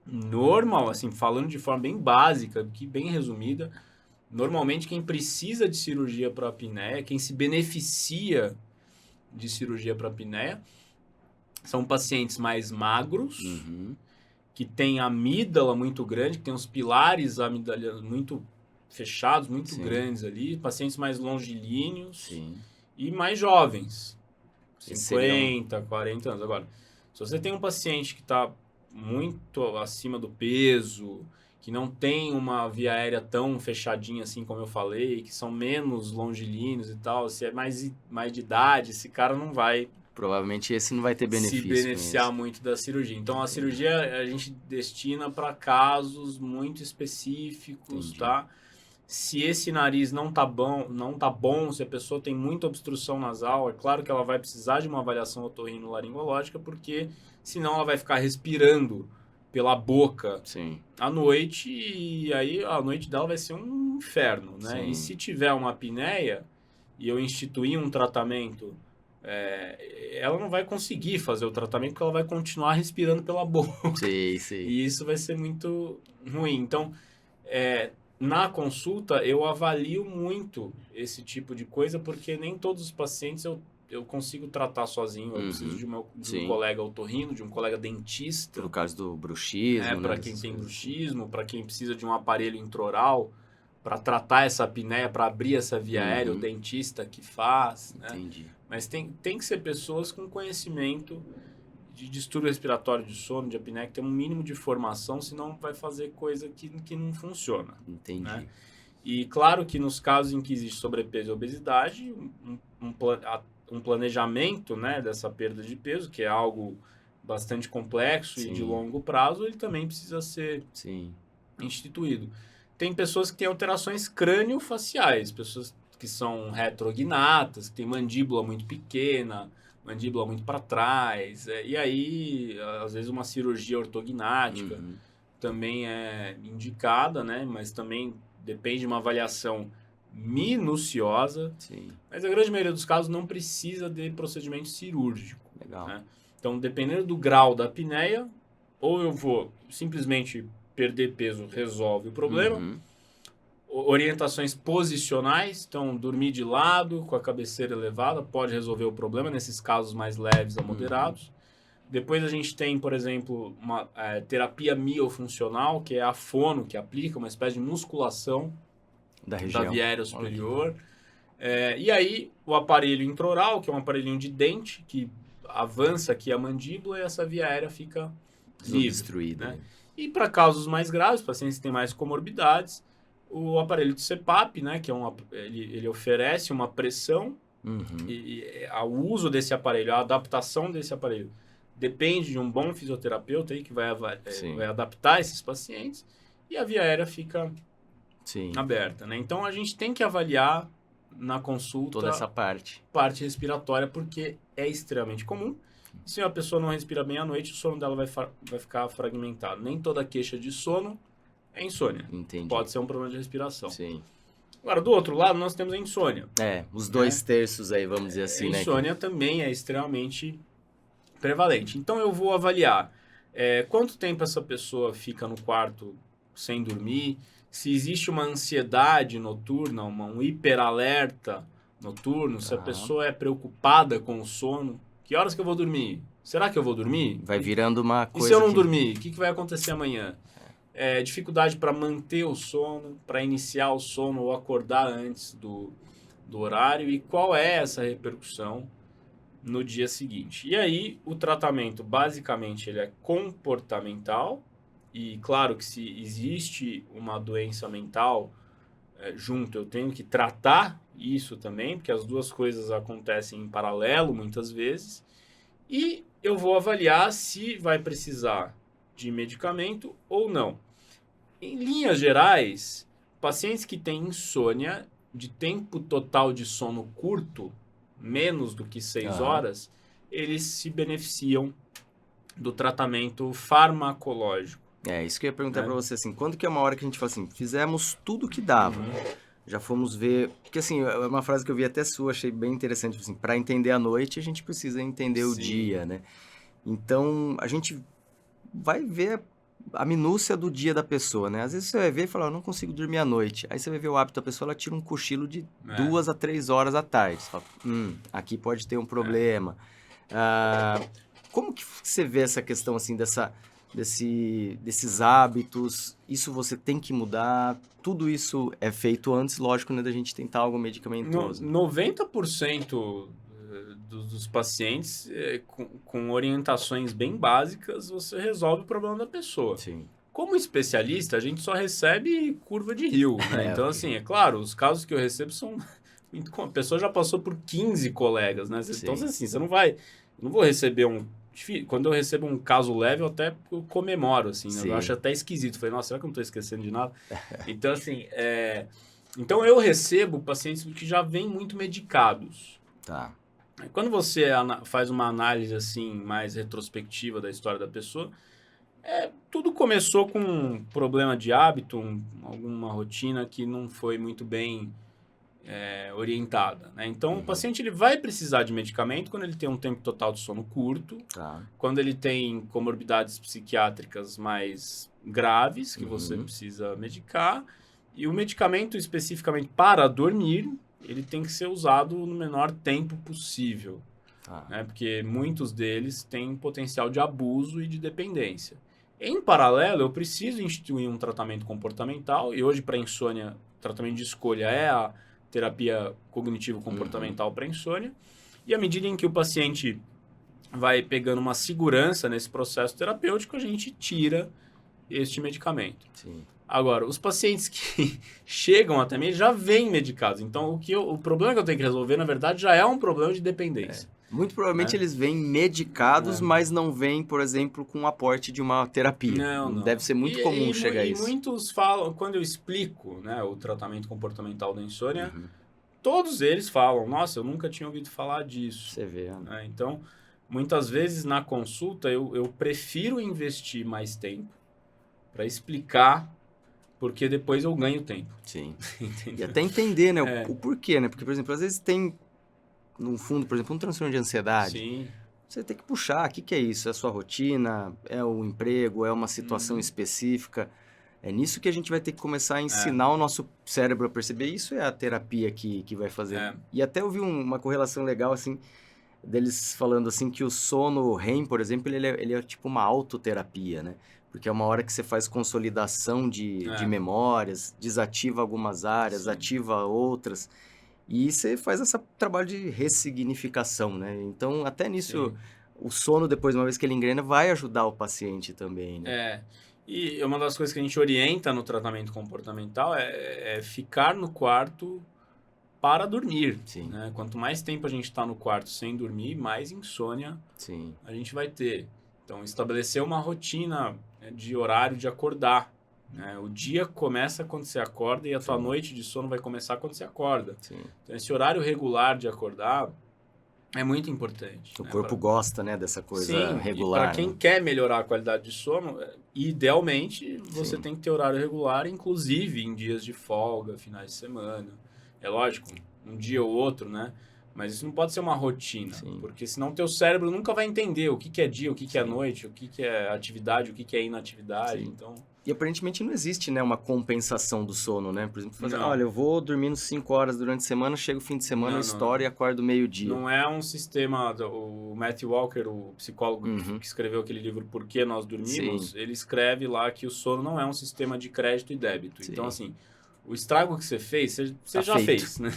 Speaker 1: normal, assim, falando de forma bem básica, bem resumida, normalmente quem precisa de cirurgia para apneia, quem se beneficia de cirurgia para apneia, são pacientes mais magros, que têm a amígdala muito grande, que tem os pilares amigdalianos muito fechados, muito grandes ali, pacientes mais longilíneos e mais jovens, 50, 40 anos. Agora, se você tem um paciente que está muito acima do peso, que não tem uma via aérea tão fechadinha assim como eu falei, que são menos longilíneos e tal, se é mais de idade, esse cara não vai...
Speaker 4: Provavelmente esse não vai ter benefício.
Speaker 1: Se beneficiar muito da cirurgia. Então, a cirurgia a gente destina para casos muito específicos, tá? Se esse nariz não tá bom, se a pessoa tem muita obstrução nasal, é claro que ela vai precisar de uma avaliação otorrinolaringológica, porque senão ela vai ficar respirando pela boca à noite, e aí a noite dela vai ser um inferno, né? E se tiver uma apneia, e eu instituir um tratamento ela não vai conseguir fazer o tratamento porque ela vai continuar respirando pela boca.
Speaker 4: Sim, sim.
Speaker 1: E isso vai ser muito ruim. Então, na consulta, eu avalio muito esse tipo de coisa, porque nem todos os pacientes eu consigo tratar sozinho. Eu preciso de um colega otorrino, de um colega dentista.
Speaker 4: No caso do bruxismo,
Speaker 1: para quem tem bruxismo, para quem precisa de um aparelho intraoral para tratar essa apneia, para abrir essa via aérea, o dentista que faz.
Speaker 4: Entendi.
Speaker 1: Né? Mas tem que ser pessoas com conhecimento de distúrbio respiratório de sono, de apneia, que tem um mínimo de formação, senão vai fazer coisa que não funciona.
Speaker 4: Entendi.
Speaker 1: Né? E claro que nos casos em que existe sobrepeso e obesidade, um planejamento, né, dessa perda de peso, que é algo bastante complexo e de longo prazo, ele também precisa ser instituído. Tem pessoas que têm alterações crânio-faciais, pessoas que são retrognatas, que têm mandíbula muito pequena, mandíbula muito para trás, e aí, às vezes, uma cirurgia ortognática também é indicada, né? Mas também depende de uma avaliação minuciosa.
Speaker 4: Sim.
Speaker 1: Mas a grande maioria dos casos não precisa de procedimento cirúrgico.
Speaker 4: Legal.
Speaker 1: Né? Então, dependendo do grau da apneia, ou eu vou simplesmente perder peso, resolve o problema. Orientações posicionais, então dormir de lado, com a cabeceira elevada, pode resolver o problema nesses casos mais leves a moderados. Depois a gente tem, por exemplo, uma terapia miofuncional, que é a fono, que aplica uma espécie de musculação
Speaker 4: da região
Speaker 1: da via aérea superior. E aí o aparelho intraoral, que é um aparelhinho de dente, que avança aqui a mandíbula e essa via aérea fica
Speaker 4: destruída.
Speaker 1: Né? E para casos mais graves, pacientes que têm mais comorbidades, o aparelho de CPAP, né, que é ele oferece uma pressão e o uso desse aparelho, a adaptação desse aparelho, depende de um bom fisioterapeuta aí que vai adaptar esses pacientes e a via aérea fica aberta. Né? Então, a gente tem que avaliar na consulta
Speaker 4: toda essa parte
Speaker 1: respiratória, porque é extremamente comum. Se a pessoa não respira bem à noite, o sono dela vai ficar fragmentado. Nem toda queixa de sono é insônia.
Speaker 4: Entendi.
Speaker 1: Pode ser um problema de respiração.
Speaker 4: Sim.
Speaker 1: Agora, do outro lado, nós temos a insônia.
Speaker 4: Os 2/3 aí, vamos dizer assim,
Speaker 1: né? A insônia também é extremamente prevalente. Então, eu vou avaliar quanto tempo essa pessoa fica no quarto sem dormir, se existe uma ansiedade noturna, um hiperalerta noturno, se a pessoa é preocupada com o sono. Que horas que eu vou dormir? Será que eu vou dormir?
Speaker 4: Vai virando uma coisa.
Speaker 1: E se eu não dormir? O que vai acontecer amanhã? Dificuldade para manter o sono, para iniciar o sono ou acordar antes do horário. E qual é essa repercussão no dia seguinte? E aí, o tratamento, basicamente, ele é comportamental. E claro que se existe uma doença mental junto, eu tenho que tratar isso também, porque as duas coisas acontecem em paralelo muitas vezes. E eu vou avaliar se vai precisar de medicamento ou não. Em linhas gerais, pacientes que têm insônia de tempo total de sono curto, menos do que 6 horas, eles se beneficiam do tratamento farmacológico.
Speaker 4: Isso que eu ia perguntar para você, assim, quando que é uma hora que a gente fala assim, fizemos tudo o que dava, já fomos ver, porque assim, é uma frase que eu vi até sua, achei bem interessante, assim, para entender a noite, a gente precisa entender o dia, né? Então, a gente vai ver a minúcia do dia da pessoa, né? Às vezes você vai ver e fala, eu não consigo dormir à noite. Aí você vai ver o hábito da pessoa, ela tira um cochilo de 2 a 3 horas à tarde. Você fala, aqui pode ter um problema. Como que você vê essa questão, assim, desses hábitos? Isso você tem que mudar? Tudo isso é feito antes, lógico, né, da gente tentar algo medicamentoso.
Speaker 1: 90% dos pacientes, com orientações bem básicas, você resolve o problema da pessoa.
Speaker 4: Sim.
Speaker 1: Como especialista, a gente só recebe curva de rio, né? Então, assim, é claro, os casos que eu recebo são muito... A pessoa já passou por 15 colegas, né? Então, assim, você não vai... Eu não vou receber quando eu recebo um caso leve, eu até comemoro, assim, né? Eu acho até esquisito. Falei, nossa, será que eu não estou esquecendo de nada? Então, assim, então eu recebo pacientes que já vêm muito medicados.
Speaker 4: Tá.
Speaker 1: Quando você faz uma análise, assim, mais retrospectiva da história da pessoa, tudo começou com um problema de hábito, alguma rotina que não foi muito bem orientada, né? Então, o paciente ele vai precisar de medicamento quando ele tem um tempo total de sono curto, quando ele tem comorbidades psiquiátricas mais graves, que você precisa medicar, e o medicamento especificamente para dormir, ele tem que ser usado no menor tempo possível, né? Porque muitos deles têm potencial de abuso e de dependência. Em paralelo, eu preciso instituir um tratamento comportamental, e hoje para insônia, o tratamento de escolha é a terapia cognitivo-comportamental para insônia, e à medida em que o paciente vai pegando uma segurança nesse processo terapêutico, a gente tira este medicamento.
Speaker 4: Sim.
Speaker 1: Agora, os pacientes que chegam até mim já vêm medicados, então o problema que eu tenho que resolver, na verdade, já é um problema de dependência.
Speaker 4: Muito provavelmente eles vêm medicados, mas não vêm, por exemplo, com o aporte de uma terapia.
Speaker 1: Não.
Speaker 4: Deve ser muito comum chegar a isso.
Speaker 1: E muitos falam, quando eu explico, né, o tratamento comportamental da insônia, todos eles falam, nossa, eu nunca tinha ouvido falar disso.
Speaker 4: Você vê.
Speaker 1: Então, muitas vezes na consulta eu prefiro investir mais tempo para explicar, porque depois eu ganho tempo.
Speaker 4: Sim. E até entender, né, o porquê, né? Porque, por exemplo, às vezes tem no fundo, por exemplo, um transtorno de ansiedade.
Speaker 1: Sim.
Speaker 4: Você tem que puxar, o que é isso? É a sua rotina? É o emprego? É uma situação específica? É nisso que a gente vai ter que começar a ensinar o nosso cérebro a perceber. Isso é a terapia que vai fazer. E até eu vi uma correlação legal, assim, deles falando assim que o sono REM, por exemplo, ele é tipo uma autoterapia, né? Porque é uma hora que você faz consolidação de memórias, desativa algumas áreas, ativa outras. E você faz esse trabalho de ressignificação, né? Então, até nisso, o sono, depois, uma vez que ele engrena, vai ajudar o paciente também, né?
Speaker 1: E uma das coisas que a gente orienta no tratamento comportamental é ficar no quarto para dormir. Né? Quanto mais tempo a gente está no quarto sem dormir, mais insônia a gente vai ter. Então, estabelecer uma rotina de horário de acordar. Né? O dia começa quando você acorda e a tua noite de sono vai começar quando você acorda. Então, esse horário regular de acordar é muito importante.
Speaker 4: O corpo gosta, né, dessa coisa regular.
Speaker 1: Para quem quer melhorar a qualidade de sono, idealmente você tem que ter horário regular, inclusive em dias de folga, finais de semana. É lógico, um dia ou outro, né? Mas isso não pode ser uma rotina, porque senão teu cérebro nunca vai entender o que é dia, o que é noite, o que é atividade, o que é inatividade. Então...
Speaker 4: E aparentemente não existe, né, uma compensação do sono, né? Por exemplo, olha, eu vou dormindo 5 horas durante a semana, chega o fim de semana, eu estouro e acordo meio-dia.
Speaker 1: Não é um sistema... O Matthew Walker, o psicólogo que escreveu aquele livro Por que Nós Dormimos, ele escreve lá que o sono não é um sistema de crédito e débito. Então, assim, o estrago que você fez, você já fez, né?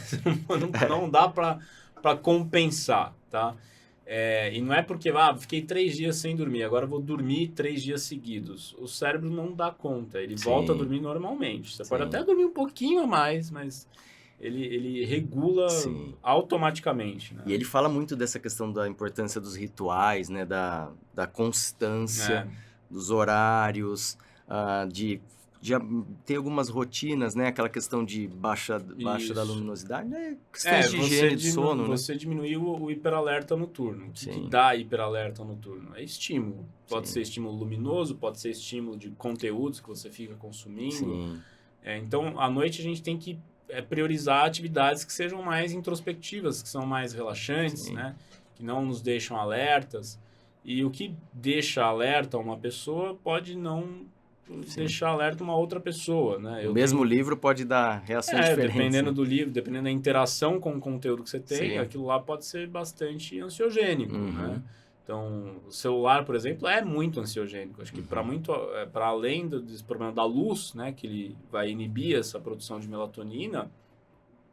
Speaker 1: Não dá para compensar, tá? E não é porque, fiquei 3 dias sem dormir, agora vou dormir 3 dias seguidos. O cérebro não dá conta, ele volta a dormir normalmente. Você pode até dormir um pouquinho a mais, mas ele regula automaticamente. Né?
Speaker 4: E ele fala muito dessa questão da importância dos rituais, né? Da constância, dos horários, de ter algumas rotinas, né? Aquela questão de baixa da luminosidade, né? Questões de higiene de sono, né?
Speaker 1: Você diminuiu o hiperalerta noturno. O que dá hiperalerta noturno? É estímulo. Pode ser estímulo luminoso, pode ser estímulo de conteúdos que você fica consumindo. Então, à noite a gente tem que priorizar atividades que sejam mais introspectivas, que são mais relaxantes, né? Que não nos deixam alertas. E o que deixa alerta uma pessoa pode não... deixar alerta uma outra pessoa, né?
Speaker 4: O mesmo livro pode dar reações diferentes.
Speaker 1: Dependendo do livro, dependendo da interação com o conteúdo que você tem, aquilo lá pode ser bastante ansiogênico, né? Então, o celular, por exemplo, é muito ansiogênico. Acho que para além desse problema da luz, né, que ele vai inibir essa produção de melatonina,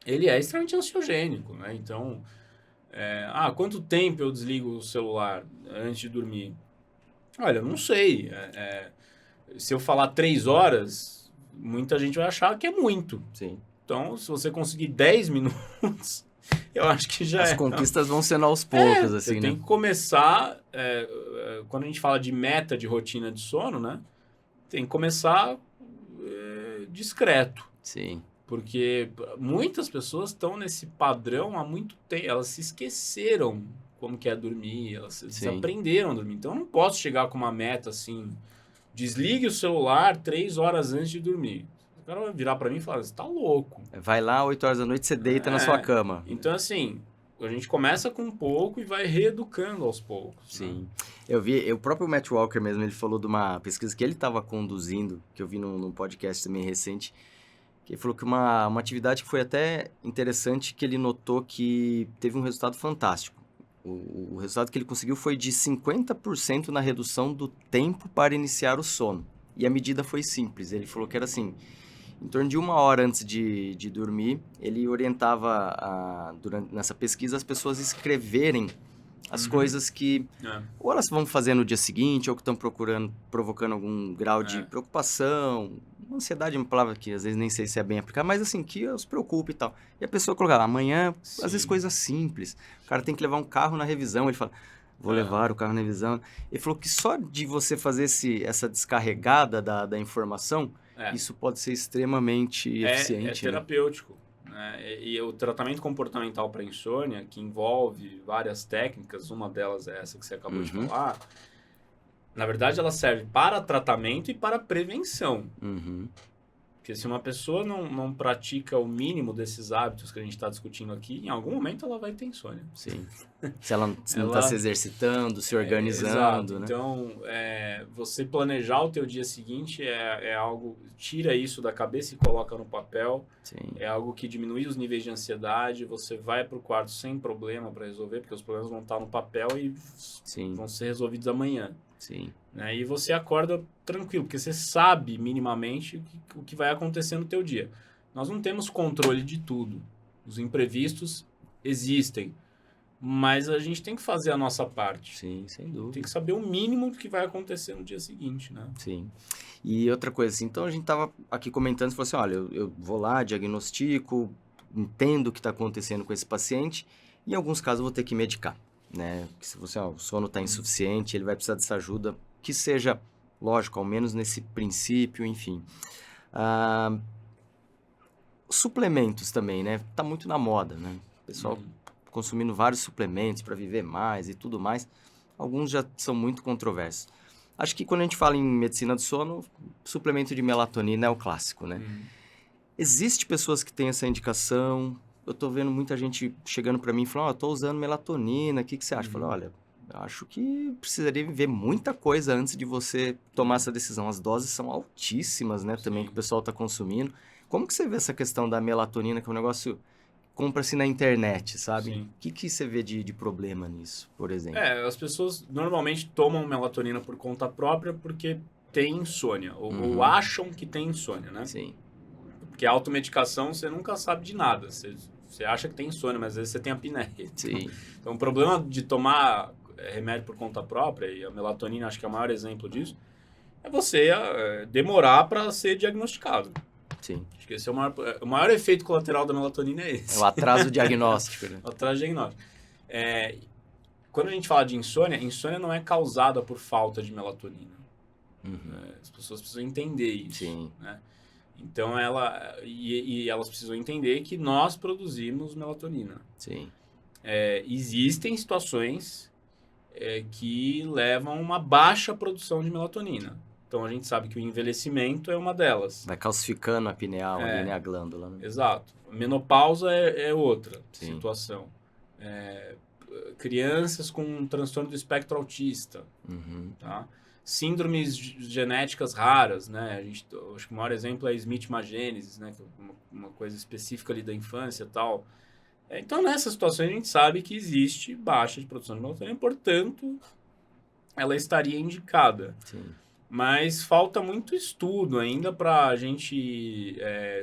Speaker 1: ele é extremamente ansiogênico, né? Então, quanto tempo eu desligo o celular antes de dormir? Olha, eu não sei. Se eu falar 3 horas, muita gente vai achar que é muito. Então, se você conseguir 10 minutos, eu acho que já
Speaker 4: As conquistas vão sendo aos poucos, assim,
Speaker 1: você tem que começar... quando a gente fala de meta de rotina de sono, né? Tem que começar discreto. Porque muitas pessoas estão nesse padrão há muito tempo. Elas se esqueceram como que é dormir, elas aprenderam a dormir. Então, eu não posso chegar com uma meta assim... Desligue o celular 3 horas antes de dormir. O cara vai virar para mim e falar, você tá louco.
Speaker 4: Vai lá, 8 horas da noite, você deita na sua cama.
Speaker 1: Então, assim, a gente começa com um pouco e vai reeducando aos poucos.
Speaker 4: Sim.
Speaker 1: Né?
Speaker 4: Eu vi, o próprio Matt Walker mesmo, ele falou de uma pesquisa que ele estava conduzindo, que eu vi num podcast também recente, que ele falou que uma atividade que foi até interessante, que ele notou que teve um resultado fantástico. O resultado que ele conseguiu foi de 50% na redução do tempo para iniciar o sono. E a medida foi simples. Ele falou que era assim, em torno de 1 hora antes de dormir, ele orientava, nessa pesquisa, as pessoas escreverem as coisas que ou elas vão fazer no dia seguinte, ou que estão provocando algum grau de preocupação. Ansiedade é uma palavra que às vezes nem sei se é bem aplicada, mas assim, que os preocupa e tal. E a pessoa colocava, amanhã, às vezes coisas simples. O cara tem que levar um carro na revisão, ele fala, vou levar o carro na revisão. Ele falou que só de você fazer essa descarregada da informação, isso pode ser extremamente eficiente.
Speaker 1: É terapêutico. Né? E o tratamento comportamental para insônia, que envolve várias técnicas, uma delas é essa que você acabou de falar, na verdade ela serve para tratamento e para prevenção. Porque se uma pessoa não pratica o mínimo desses hábitos que a gente está discutindo aqui, em algum momento ela vai ter insônia.
Speaker 4: Sim. Se ela não está se exercitando, se organizando, né?
Speaker 1: Então, você planejar o teu dia seguinte é algo... Tira isso da cabeça e coloca no papel.
Speaker 4: Sim.
Speaker 1: É algo que diminui os níveis de ansiedade. Você vai para o quarto sem problema para resolver, porque os problemas vão estar no papel e vão ser resolvidos amanhã.
Speaker 4: Sim.
Speaker 1: Né? E você acorda tranquilo, porque você sabe minimamente o que vai acontecer no teu dia. Nós não temos controle de tudo. Os imprevistos existem. Mas a gente tem que fazer a nossa parte.
Speaker 4: Sim, sem dúvida.
Speaker 1: Tem que saber o mínimo do que vai acontecer no dia seguinte, né?
Speaker 4: Sim. E outra coisa, assim, então a gente tava aqui comentando, falou assim, olha, eu vou lá, diagnostico, entendo o que está acontecendo com esse paciente, e em alguns casos eu vou ter que medicar, né? Porque se você, o sono está insuficiente, ele vai precisar dessa ajuda, que seja, lógico, ao menos nesse princípio, enfim. Suplementos também, né? Tá muito na moda, né? O pessoal consumindo vários suplementos para viver mais e tudo mais. Alguns já são muito controversos. Acho que quando a gente fala em medicina do sono, suplemento de melatonina é o clássico, né? Existe pessoas que têm essa indicação. Eu tô vendo muita gente chegando para mim e falando, eu tô usando melatonina, o que você acha? Eu falo, olha, acho que precisaria ver muita coisa antes de você tomar essa decisão. As doses são altíssimas, né? Também que o pessoal tá consumindo. Como que você vê essa questão da melatonina, que é um negócio... compra-se na internet, sabe? O que você vê de problema nisso, por exemplo?
Speaker 1: As pessoas normalmente tomam melatonina por conta própria porque tem insônia, ou acham que tem insônia, né?
Speaker 4: Sim.
Speaker 1: Porque a automedicação, você nunca sabe de nada. Você acha que tem insônia, mas às vezes você tem apneia.
Speaker 4: Sim.
Speaker 1: Então, o problema de tomar remédio por conta própria, e a melatonina acho que é o maior exemplo disso, é você demorar para ser diagnosticado.
Speaker 4: Sim.
Speaker 1: Acho que esse é o maior efeito colateral da melatonina é esse.
Speaker 4: É o atraso diagnóstico, né?
Speaker 1: O atraso diagnóstico. Quando a gente fala de insônia não é causada por falta de melatonina. As pessoas precisam entender isso.
Speaker 4: Sim.
Speaker 1: Né? Então, elas precisam entender que nós produzimos melatonina.
Speaker 4: Sim.
Speaker 1: Existem situações que levam a uma baixa produção de melatonina. Então, a gente sabe que o envelhecimento é uma delas.
Speaker 4: Vai calcificando a pineal, ali, né, a glândula. Né?
Speaker 1: Exato. Menopausa é outra situação. Crianças com transtorno do espectro autista. Tá? Síndromes genéticas raras, né? Acho que o maior exemplo é a Smith-Magenesis, né? Que é uma coisa específica ali da infância e tal. Então, nessas situações, a gente sabe que existe baixa de produção de melatonina, portanto, ela estaria indicada.
Speaker 4: Sim.
Speaker 1: Mas falta muito estudo ainda para a gente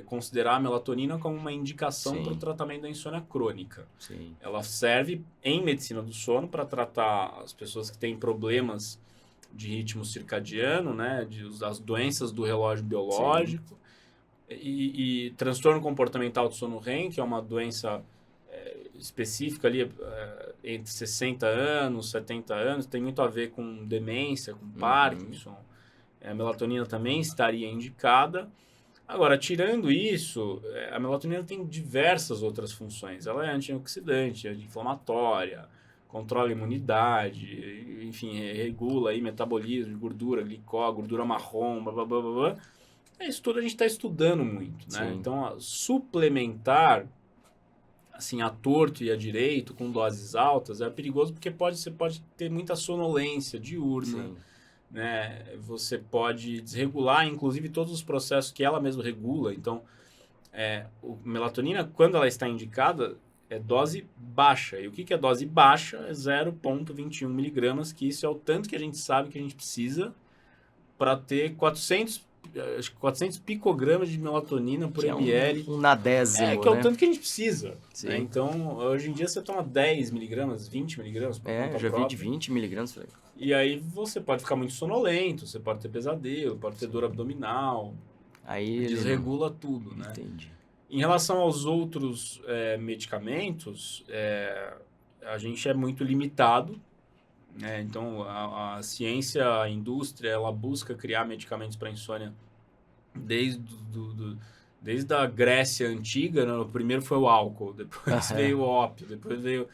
Speaker 1: considerar a melatonina como uma indicação para o tratamento da insônia crônica.
Speaker 4: Sim.
Speaker 1: Ela serve em medicina do sono para tratar as pessoas que têm problemas de ritmo circadiano, né, as doenças do relógio biológico e transtorno comportamental do sono REM, que é uma doença específica ali entre 60 anos, 70 anos, tem muito a ver com demência, com Parkinson. A melatonina também estaria indicada. Agora, tirando isso, a melatonina tem diversas outras funções. Ela é antioxidante, anti-inflamatória, controla a imunidade, enfim, regula aí metabolismo de gordura, glicose, gordura marrom, blá, blá, blá, blá. Isso tudo a gente está estudando muito, né?
Speaker 4: Sim.
Speaker 1: Então, suplementar, assim, a torto e a direito, com doses altas, é perigoso porque você pode ter muita sonolência diurna,
Speaker 4: Sim.
Speaker 1: né? Você pode desregular, inclusive, todos os processos que ela mesma regula. Então, o melatonina, quando ela está indicada, é dose baixa. E o que é dose baixa? É 0,21 miligramas, que isso é o tanto que a gente sabe que a gente precisa para ter 400 picogramas de melatonina por
Speaker 4: Que
Speaker 1: ml.
Speaker 4: um na décimo,
Speaker 1: Que é o
Speaker 4: né?
Speaker 1: tanto que a gente precisa.
Speaker 4: Sim.
Speaker 1: Né? Então, hoje em dia você toma 10 miligramas, 20 miligramas por conta
Speaker 4: Eu já vi
Speaker 1: própria.
Speaker 4: de 20 miligramas. Falei,
Speaker 1: E aí você pode ficar muito sonolento, você pode ter pesadelo, pode ter dor abdominal.
Speaker 4: aí ele
Speaker 1: Desregula tudo, né?
Speaker 4: Entendi.
Speaker 1: Em relação aos outros medicamentos, a gente é muito limitado. Né? Então, a ciência, a indústria, ela busca criar medicamentos para insônia desde a Grécia Antiga. Né? O primeiro foi o álcool, depois veio o ópio, depois veio...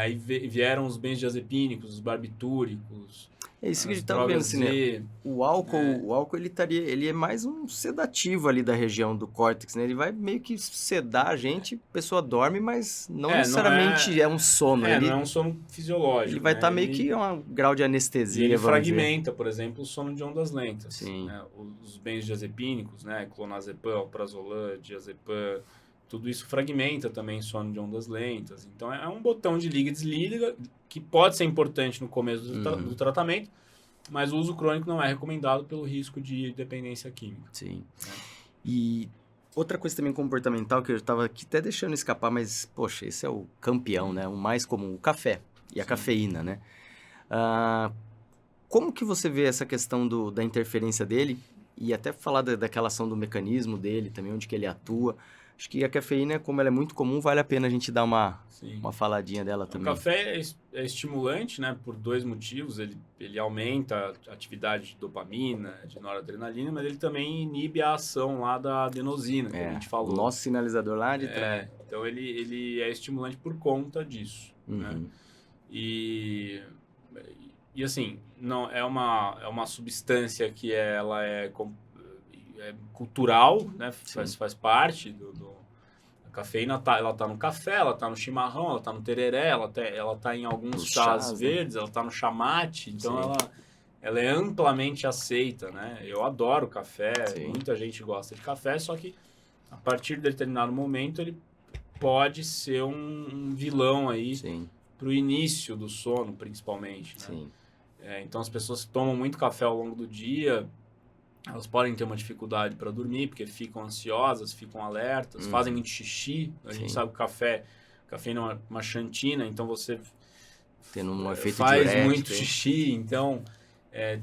Speaker 1: aí vieram os benzodiazepínicos, os barbitúricos.
Speaker 4: É isso que a
Speaker 1: as
Speaker 4: gente tava vendo,
Speaker 1: drogas
Speaker 4: assim, né?
Speaker 1: Z.
Speaker 4: O álcool ele é mais um sedativo ali da região do córtex, né? Ele vai meio que sedar a gente, a pessoa dorme, mas não necessariamente é um sono.
Speaker 1: Não é um sono fisiológico.
Speaker 4: Ele vai estar meio que um grau de anestesia,
Speaker 1: ele
Speaker 4: vamos
Speaker 1: fragmenta, por exemplo, o sono de ondas lentas.
Speaker 4: Sim.
Speaker 1: Né? Os benzodiazepínicos, né? Clonazepam, alprazolam, diazepam, tudo isso fragmenta também sono de ondas lentas. Então, é um botão de liga e desliga, que pode ser importante no começo do tratamento, mas o uso crônico não é recomendado pelo risco de dependência química.
Speaker 4: Sim. E outra coisa também comportamental, que eu estava aqui até deixando escapar, mas, poxa, esse é o campeão, né? O mais comum, o café e a cafeína, né? Como que você vê essa questão da interferência dele? E até falar daquela ação do mecanismo dele também, onde que ele atua. Acho que a cafeína, como ela é muito comum, vale a pena a gente dar uma faladinha dela também.
Speaker 1: O café é estimulante, né, por dois motivos. Ele aumenta a atividade de dopamina, de noradrenalina, mas ele também inibe a ação lá da adenosina, que a gente falou.
Speaker 4: O nosso sinalizador lá de trás.
Speaker 1: Então, ele é estimulante por conta disso. Né? E assim, não, é uma substância que ela é cultural, né? Faz parte a cafeína ela tá no café, ela tá no chimarrão, ela tá no tereré, ela tá em alguns chás verdes, ela tá no chamate, então ela é amplamente aceita, né? Eu adoro café, muita gente gosta de café, só que a partir de determinado momento ele pode ser um vilão aí pro início do sono, principalmente, né? Então as pessoas que tomam muito café ao longo do dia, elas podem ter uma dificuldade para dormir, porque ficam ansiosas, ficam alertas, fazem muito xixi. A gente sabe que cafeína é uma xantina, então você
Speaker 4: tendo um efeito
Speaker 1: faz
Speaker 4: diurético,
Speaker 1: muito xixi, então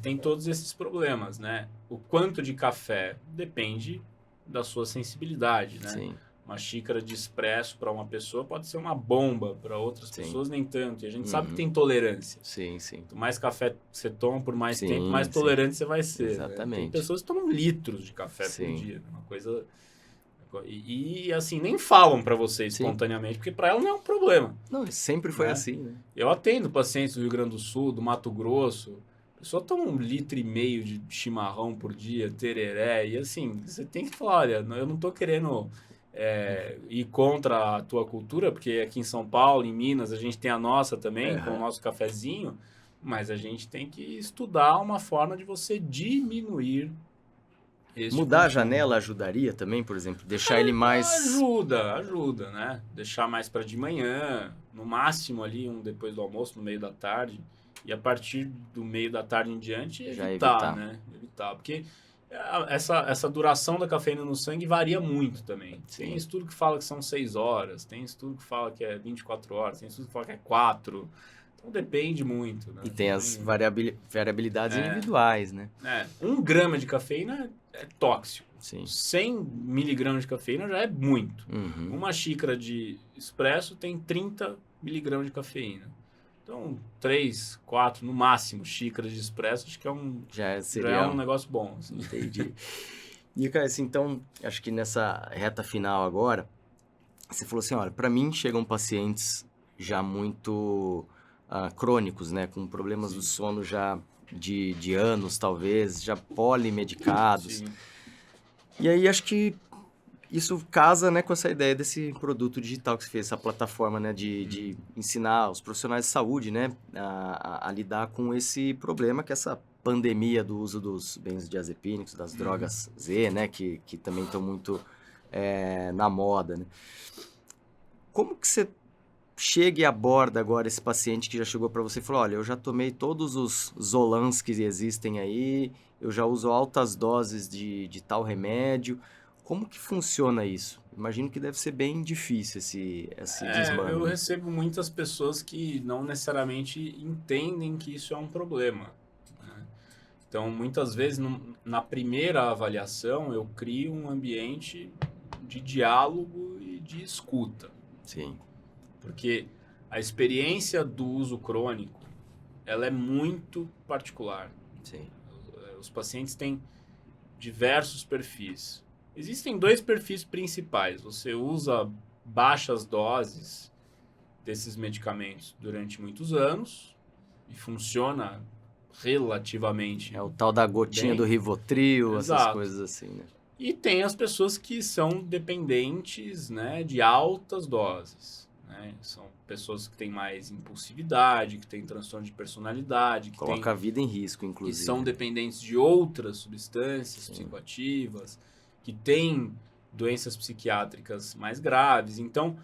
Speaker 1: tem todos esses problemas, né? O quanto de café depende da sua sensibilidade, né? Uma xícara de expresso para uma pessoa pode ser uma bomba, para outras pessoas nem tanto. E a gente sabe que tem tolerância. Quanto mais café você toma por mais tempo, mais tolerante você vai ser.
Speaker 4: Exatamente.
Speaker 1: Né? Tem pessoas que tomam litros de café por dia. Uma coisa... E assim, nem falam para você espontaneamente, porque para ela não é um problema.
Speaker 4: Não, sempre foi assim, né?
Speaker 1: Eu atendo pacientes do Rio Grande do Sul, do Mato Grosso. A pessoa toma 1,5 litro de chimarrão por dia, tereré. E assim, você tem que falar, olha, eu não tô querendo... ir contra a tua cultura, porque aqui em São Paulo, em Minas, a gente tem a nossa também, com o nosso cafezinho, mas a gente tem que estudar uma forma de você diminuir esse
Speaker 4: Mudar a janela ajudaria também, por exemplo? Deixar ele mais...
Speaker 1: Ajuda, né? Deixar mais para de manhã, no máximo ali, depois do almoço, no meio da tarde, e a partir do meio da tarde em diante, evitar, né? Evitar, porque... Essa duração da cafeína no sangue varia muito também. Tem estudo que fala que são 6 horas, tem estudo que fala que é 24 horas, tem estudo que fala que é 4. Então depende muito. Né?
Speaker 4: E tem as variabilidades individuais, né?
Speaker 1: 1 grama de cafeína é tóxico. 100 miligramas de cafeína já é muito. Uma xícara de expresso tem 30 miligramas de cafeína. Então, 3, 4, no máximo, xícaras de expresso, acho que já é um negócio bom. Assim.
Speaker 4: Entendi. E, cara, assim, então, acho que nessa reta final agora, você falou assim, olha, para mim chegam pacientes já muito crônicos, né? Com problemas do sono já de anos, talvez, já polimedicados. E aí acho que isso casa, né, com essa ideia desse produto digital que você fez, essa plataforma, né, de ensinar os profissionais de saúde, né, a lidar com esse problema que é essa pandemia do uso dos benzodiazepínicos, das drogas Z, né, que também estão muito na moda, né? Como que você chega e aborda agora esse paciente que já chegou para você e falou, olha, eu já tomei todos os Zolans que existem aí, eu já uso altas doses de tal remédio. Como que funciona isso? Imagino que deve ser bem difícil esse desmame.
Speaker 1: Eu recebo muitas pessoas que não necessariamente entendem que isso é um problema, né? Então, muitas vezes, na primeira avaliação, eu crio um ambiente de diálogo e de escuta.
Speaker 4: Sim.
Speaker 1: Porque a experiência do uso crônico, ela é muito particular.
Speaker 4: Sim.
Speaker 1: Os pacientes têm diversos perfis. Existem 2 perfis principais. Você usa baixas doses desses medicamentos durante muitos anos e funciona relativamente
Speaker 4: É o tal da gotinha
Speaker 1: bem.
Speaker 4: do Rivotril, essas
Speaker 1: Exato.
Speaker 4: coisas assim, né?
Speaker 1: E tem as pessoas que são dependentes, né, de altas doses, né? São pessoas que têm mais impulsividade, que têm transtorno de personalidade, que
Speaker 4: Coloca a vida em risco,
Speaker 1: que
Speaker 4: inclusive.
Speaker 1: são dependentes de outras substâncias
Speaker 4: Sim.
Speaker 1: psicoativas, que têm doenças psiquiátricas mais graves. Então,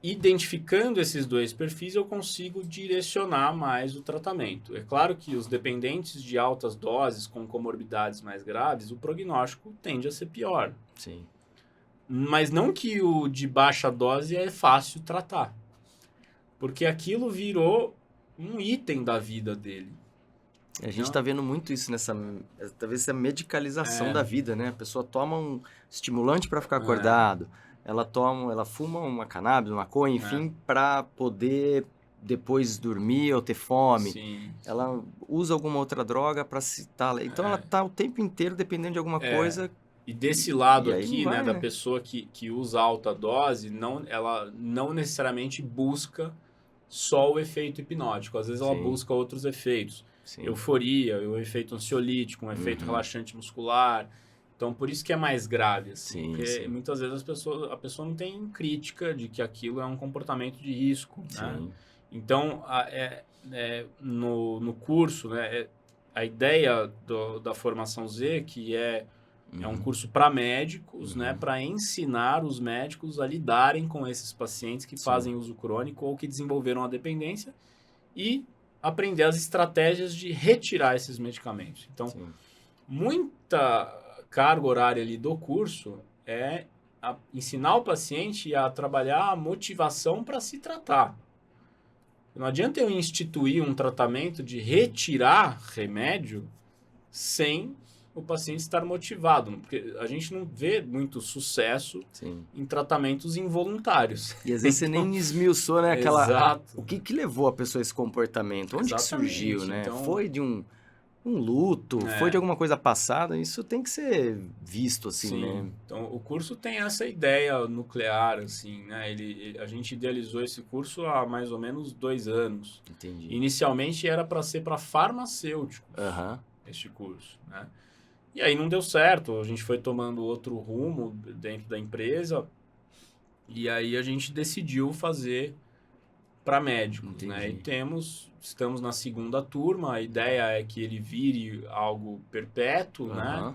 Speaker 1: identificando esses 2 perfis, eu consigo direcionar mais o tratamento. É claro que os dependentes de altas doses, com comorbidades mais graves, o prognóstico tende a ser pior.
Speaker 4: Sim.
Speaker 1: Mas não que o de baixa dose é fácil tratar. Porque aquilo virou um item da vida dele.
Speaker 4: A gente está vendo muito isso talvez essa medicalização da vida, né? A pessoa toma um estimulante para ficar acordado, ela fuma uma cannabis, uma maconha, enfim, para poder depois dormir ou ter fome.
Speaker 1: Sim.
Speaker 4: Ela usa alguma outra droga para se então ela tá o tempo inteiro dependendo de alguma coisa.
Speaker 1: E desse lado
Speaker 4: E aí
Speaker 1: aqui,
Speaker 4: não vai,
Speaker 1: né, da
Speaker 4: né?
Speaker 1: pessoa que usa alta dose, ela não necessariamente busca só o efeito hipnótico. Às vezes ela
Speaker 4: Sim.
Speaker 1: busca outros efeitos.
Speaker 4: Sim.
Speaker 1: Euforia, o efeito ansiolítico, um efeito relaxante muscular. Então, por isso que é mais grave, assim.
Speaker 4: Sim,
Speaker 1: Porque
Speaker 4: sim.
Speaker 1: muitas vezes a pessoa não tem crítica de que aquilo é um comportamento de risco, né?
Speaker 4: Sim.
Speaker 1: Então, no curso, né, a ideia da formação Z, que é um curso para médicos, né, para ensinar os médicos a lidarem com esses pacientes que fazem uso crônico ou que desenvolveram a dependência e aprender as estratégias de retirar esses medicamentos. Então, muita carga horária ali do curso é ensinar o paciente a trabalhar a motivação para se tratar. Não adianta eu instituir um tratamento de retirar remédio sem o paciente estar motivado, porque a gente não vê muito sucesso em tratamentos involuntários.
Speaker 4: E às vezes você nem esmiuçou, né?
Speaker 1: Exato.
Speaker 4: O que levou a pessoa a esse comportamento? Onde que surgiu, né?
Speaker 1: Então,
Speaker 4: foi de um luto, foi de alguma coisa passada? Isso tem que ser visto, assim, né?
Speaker 1: Então, o curso tem essa ideia nuclear, assim, né? A gente idealizou esse curso há mais ou menos 2 anos.
Speaker 4: Entendi.
Speaker 1: Inicialmente era para ser para farmacêuticos, este curso, né? E aí não deu certo, a gente foi tomando outro rumo dentro da empresa e aí a gente decidiu fazer para médicos, né? E estamos na 2ª turma, a ideia é que ele vire algo perpétuo, né?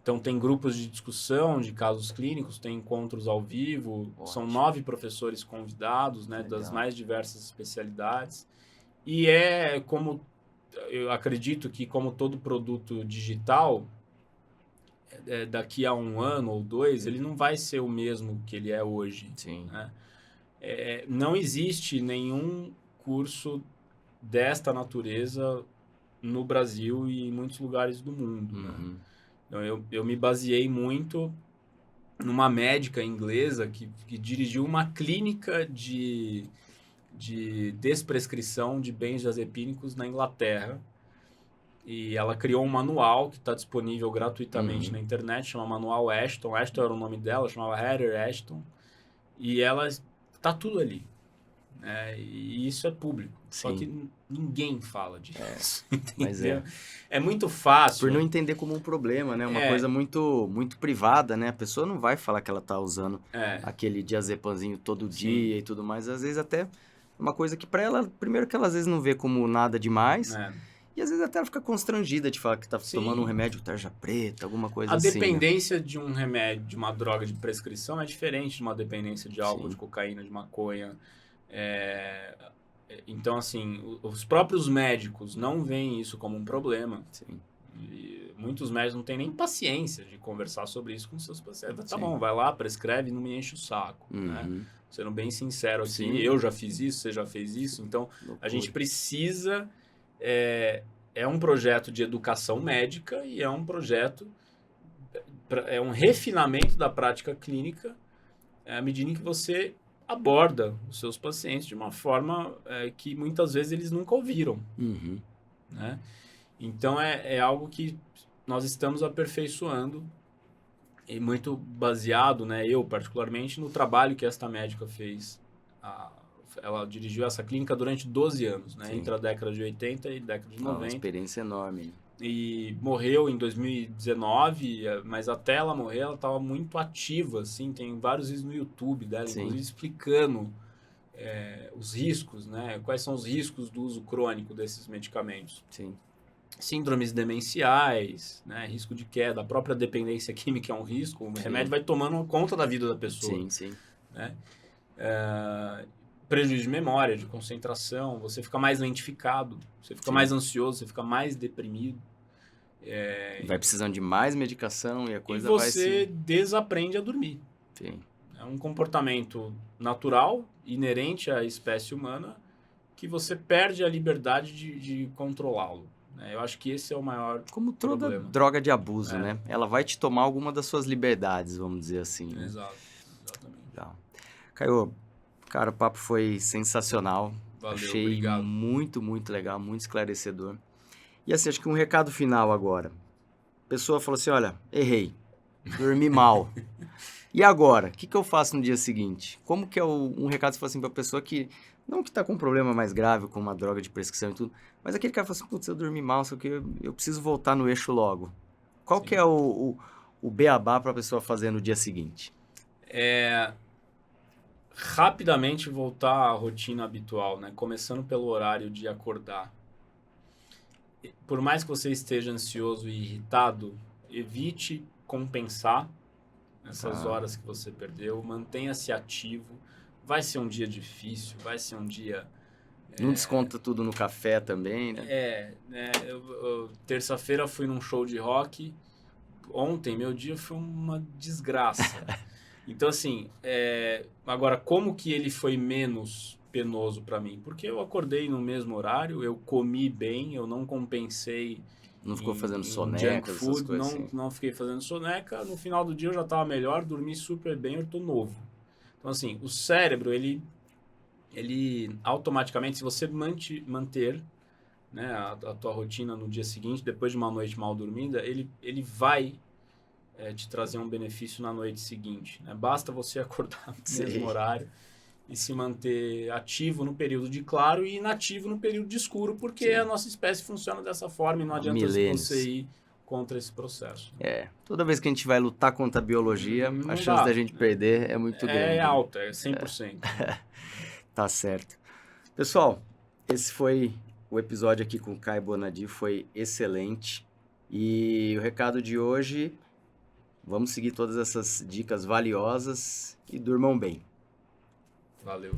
Speaker 1: Então tem grupos de discussão de casos clínicos, tem encontros ao vivo, são 9 professores convidados, né, das mais diversas especialidades. E eu acredito que como todo produto digital, daqui a 1 ano ou 2, ele não vai ser o mesmo que ele é hoje. Né? Não existe nenhum curso desta natureza no Brasil e em muitos lugares do mundo. Né? Então, eu me baseei muito numa médica inglesa que dirigiu uma clínica de desprescrição de benzodiazepínicos na Inglaterra. E ela criou um manual que está disponível gratuitamente na internet, chama Manual Ashton. Ashton era o nome dela, chamava Heather Ashton. E ela tá tudo ali. né? E isso é público. Só
Speaker 4: Sim.
Speaker 1: que ninguém fala disso.
Speaker 4: Mas
Speaker 1: Entendeu? É muito fácil.
Speaker 4: Por não entender como um problema, né? Uma coisa muito, muito privada, né? A pessoa não vai falar que ela tá usando aquele diazepamzinho todo dia e tudo mais. Às vezes até uma coisa que pra ela, primeiro que ela às vezes não vê como nada demais. E às vezes até ela fica constrangida de falar que tá tomando um remédio tarja preta, alguma coisa assim.
Speaker 1: A dependência de um remédio, de uma droga de prescrição é diferente de uma dependência de álcool, de cocaína, de maconha. Então, assim, os próprios médicos não veem isso como um problema.
Speaker 4: Sim.
Speaker 1: E muitos médicos não têm nem paciência de conversar sobre isso com seus pacientes. Tá bom, vai lá, prescreve e não me enche o saco, né? Sendo bem sincero aqui, eu já fiz isso, você já fez isso. Então, a gente precisa... É um projeto de educação médica e é um projeto... É um refinamento da prática clínica à medida em que você aborda os seus pacientes de uma forma que muitas vezes eles nunca ouviram, né? Então, é algo que nós estamos aperfeiçoando e muito baseado, né, eu particularmente, no trabalho que esta médica fez. Ela dirigiu essa clínica durante 12 anos, né, entre a década de 80 e a década de 90.
Speaker 4: Uma experiência enorme.
Speaker 1: E morreu em 2019, mas até ela morrer, ela estava muito ativa, assim, tem vários vídeos no YouTube dela, inclusive explicando os riscos, né? Quais são os riscos do uso crônico desses medicamentos.
Speaker 4: Sim.
Speaker 1: Síndromes demenciais, né? Risco de queda, a própria dependência química é um risco, o remédio vai tomando conta da vida da pessoa. Né? Prejuízo de memória, de concentração, você fica mais lentificado, você fica mais ansioso, você fica mais deprimido.
Speaker 4: Vai precisando de mais medicação e a coisa
Speaker 1: vai...
Speaker 4: vai
Speaker 1: E você desaprende a dormir.
Speaker 4: Sim.
Speaker 1: É um comportamento natural, inerente à espécie humana, que você perde a liberdade de controlá-lo. Eu acho que esse é o maior
Speaker 4: Como toda
Speaker 1: problema.
Speaker 4: Droga de abuso, né? Ela vai te tomar alguma das suas liberdades, vamos dizer assim. Né?
Speaker 1: Exatamente.
Speaker 4: Legal. Caio, cara, o papo foi sensacional.
Speaker 1: Valeu,
Speaker 4: achei
Speaker 1: obrigado.
Speaker 4: muito, muito legal, muito esclarecedor. E assim, acho que um recado final agora. A pessoa falou assim, olha, errei, dormi mal. E agora? O que eu faço no dia seguinte? Como que é um recado, se for assim, pra pessoa que... Não que tá com um problema mais grave, com uma droga de prescrição e tudo, mas aquele cara fala assim, putz, eu dormi mal, só que eu preciso voltar no eixo logo. Qual que é o beabá pra pessoa fazer no dia seguinte?
Speaker 1: Rapidamente voltar à rotina habitual, né? Começando pelo horário de acordar. Por mais que você esteja ansioso e irritado, evite compensar essas horas que você perdeu, mantenha-se ativo. Vai ser um dia difícil, vai ser um dia...
Speaker 4: Não desconta tudo no café também, né?
Speaker 1: Terça-feira fui num show de rock. Ontem, meu dia foi uma desgraça. Então, assim, agora, como que ele foi menos penoso para mim? Porque eu acordei no mesmo horário, eu comi bem, eu não compensei.
Speaker 4: Não ficou fazendo soneca, essas coisas assim.
Speaker 1: Não fiquei fazendo soneca. No final do dia eu já estava melhor, dormi super bem, eu tô novo. Então, assim, o cérebro, ele automaticamente, se você manter, né, a tua rotina no dia seguinte, depois de uma noite mal dormida, ele vai te trazer um benefício na noite seguinte. Né? Basta você acordar no mesmo horário e se manter ativo no período de claro e inativo no período de escuro, porque a nossa espécie funciona dessa forma e não adianta você ir contra esse processo.
Speaker 4: Toda vez que a gente vai lutar contra a biologia, a chance da gente perder é muito grande.
Speaker 1: É alta, é 100%.
Speaker 4: Tá certo. Pessoal, esse foi o episódio aqui com o Caio Bonadi, foi excelente. E o recado de hoje, vamos seguir todas essas dicas valiosas e durmam bem.
Speaker 1: Valeu.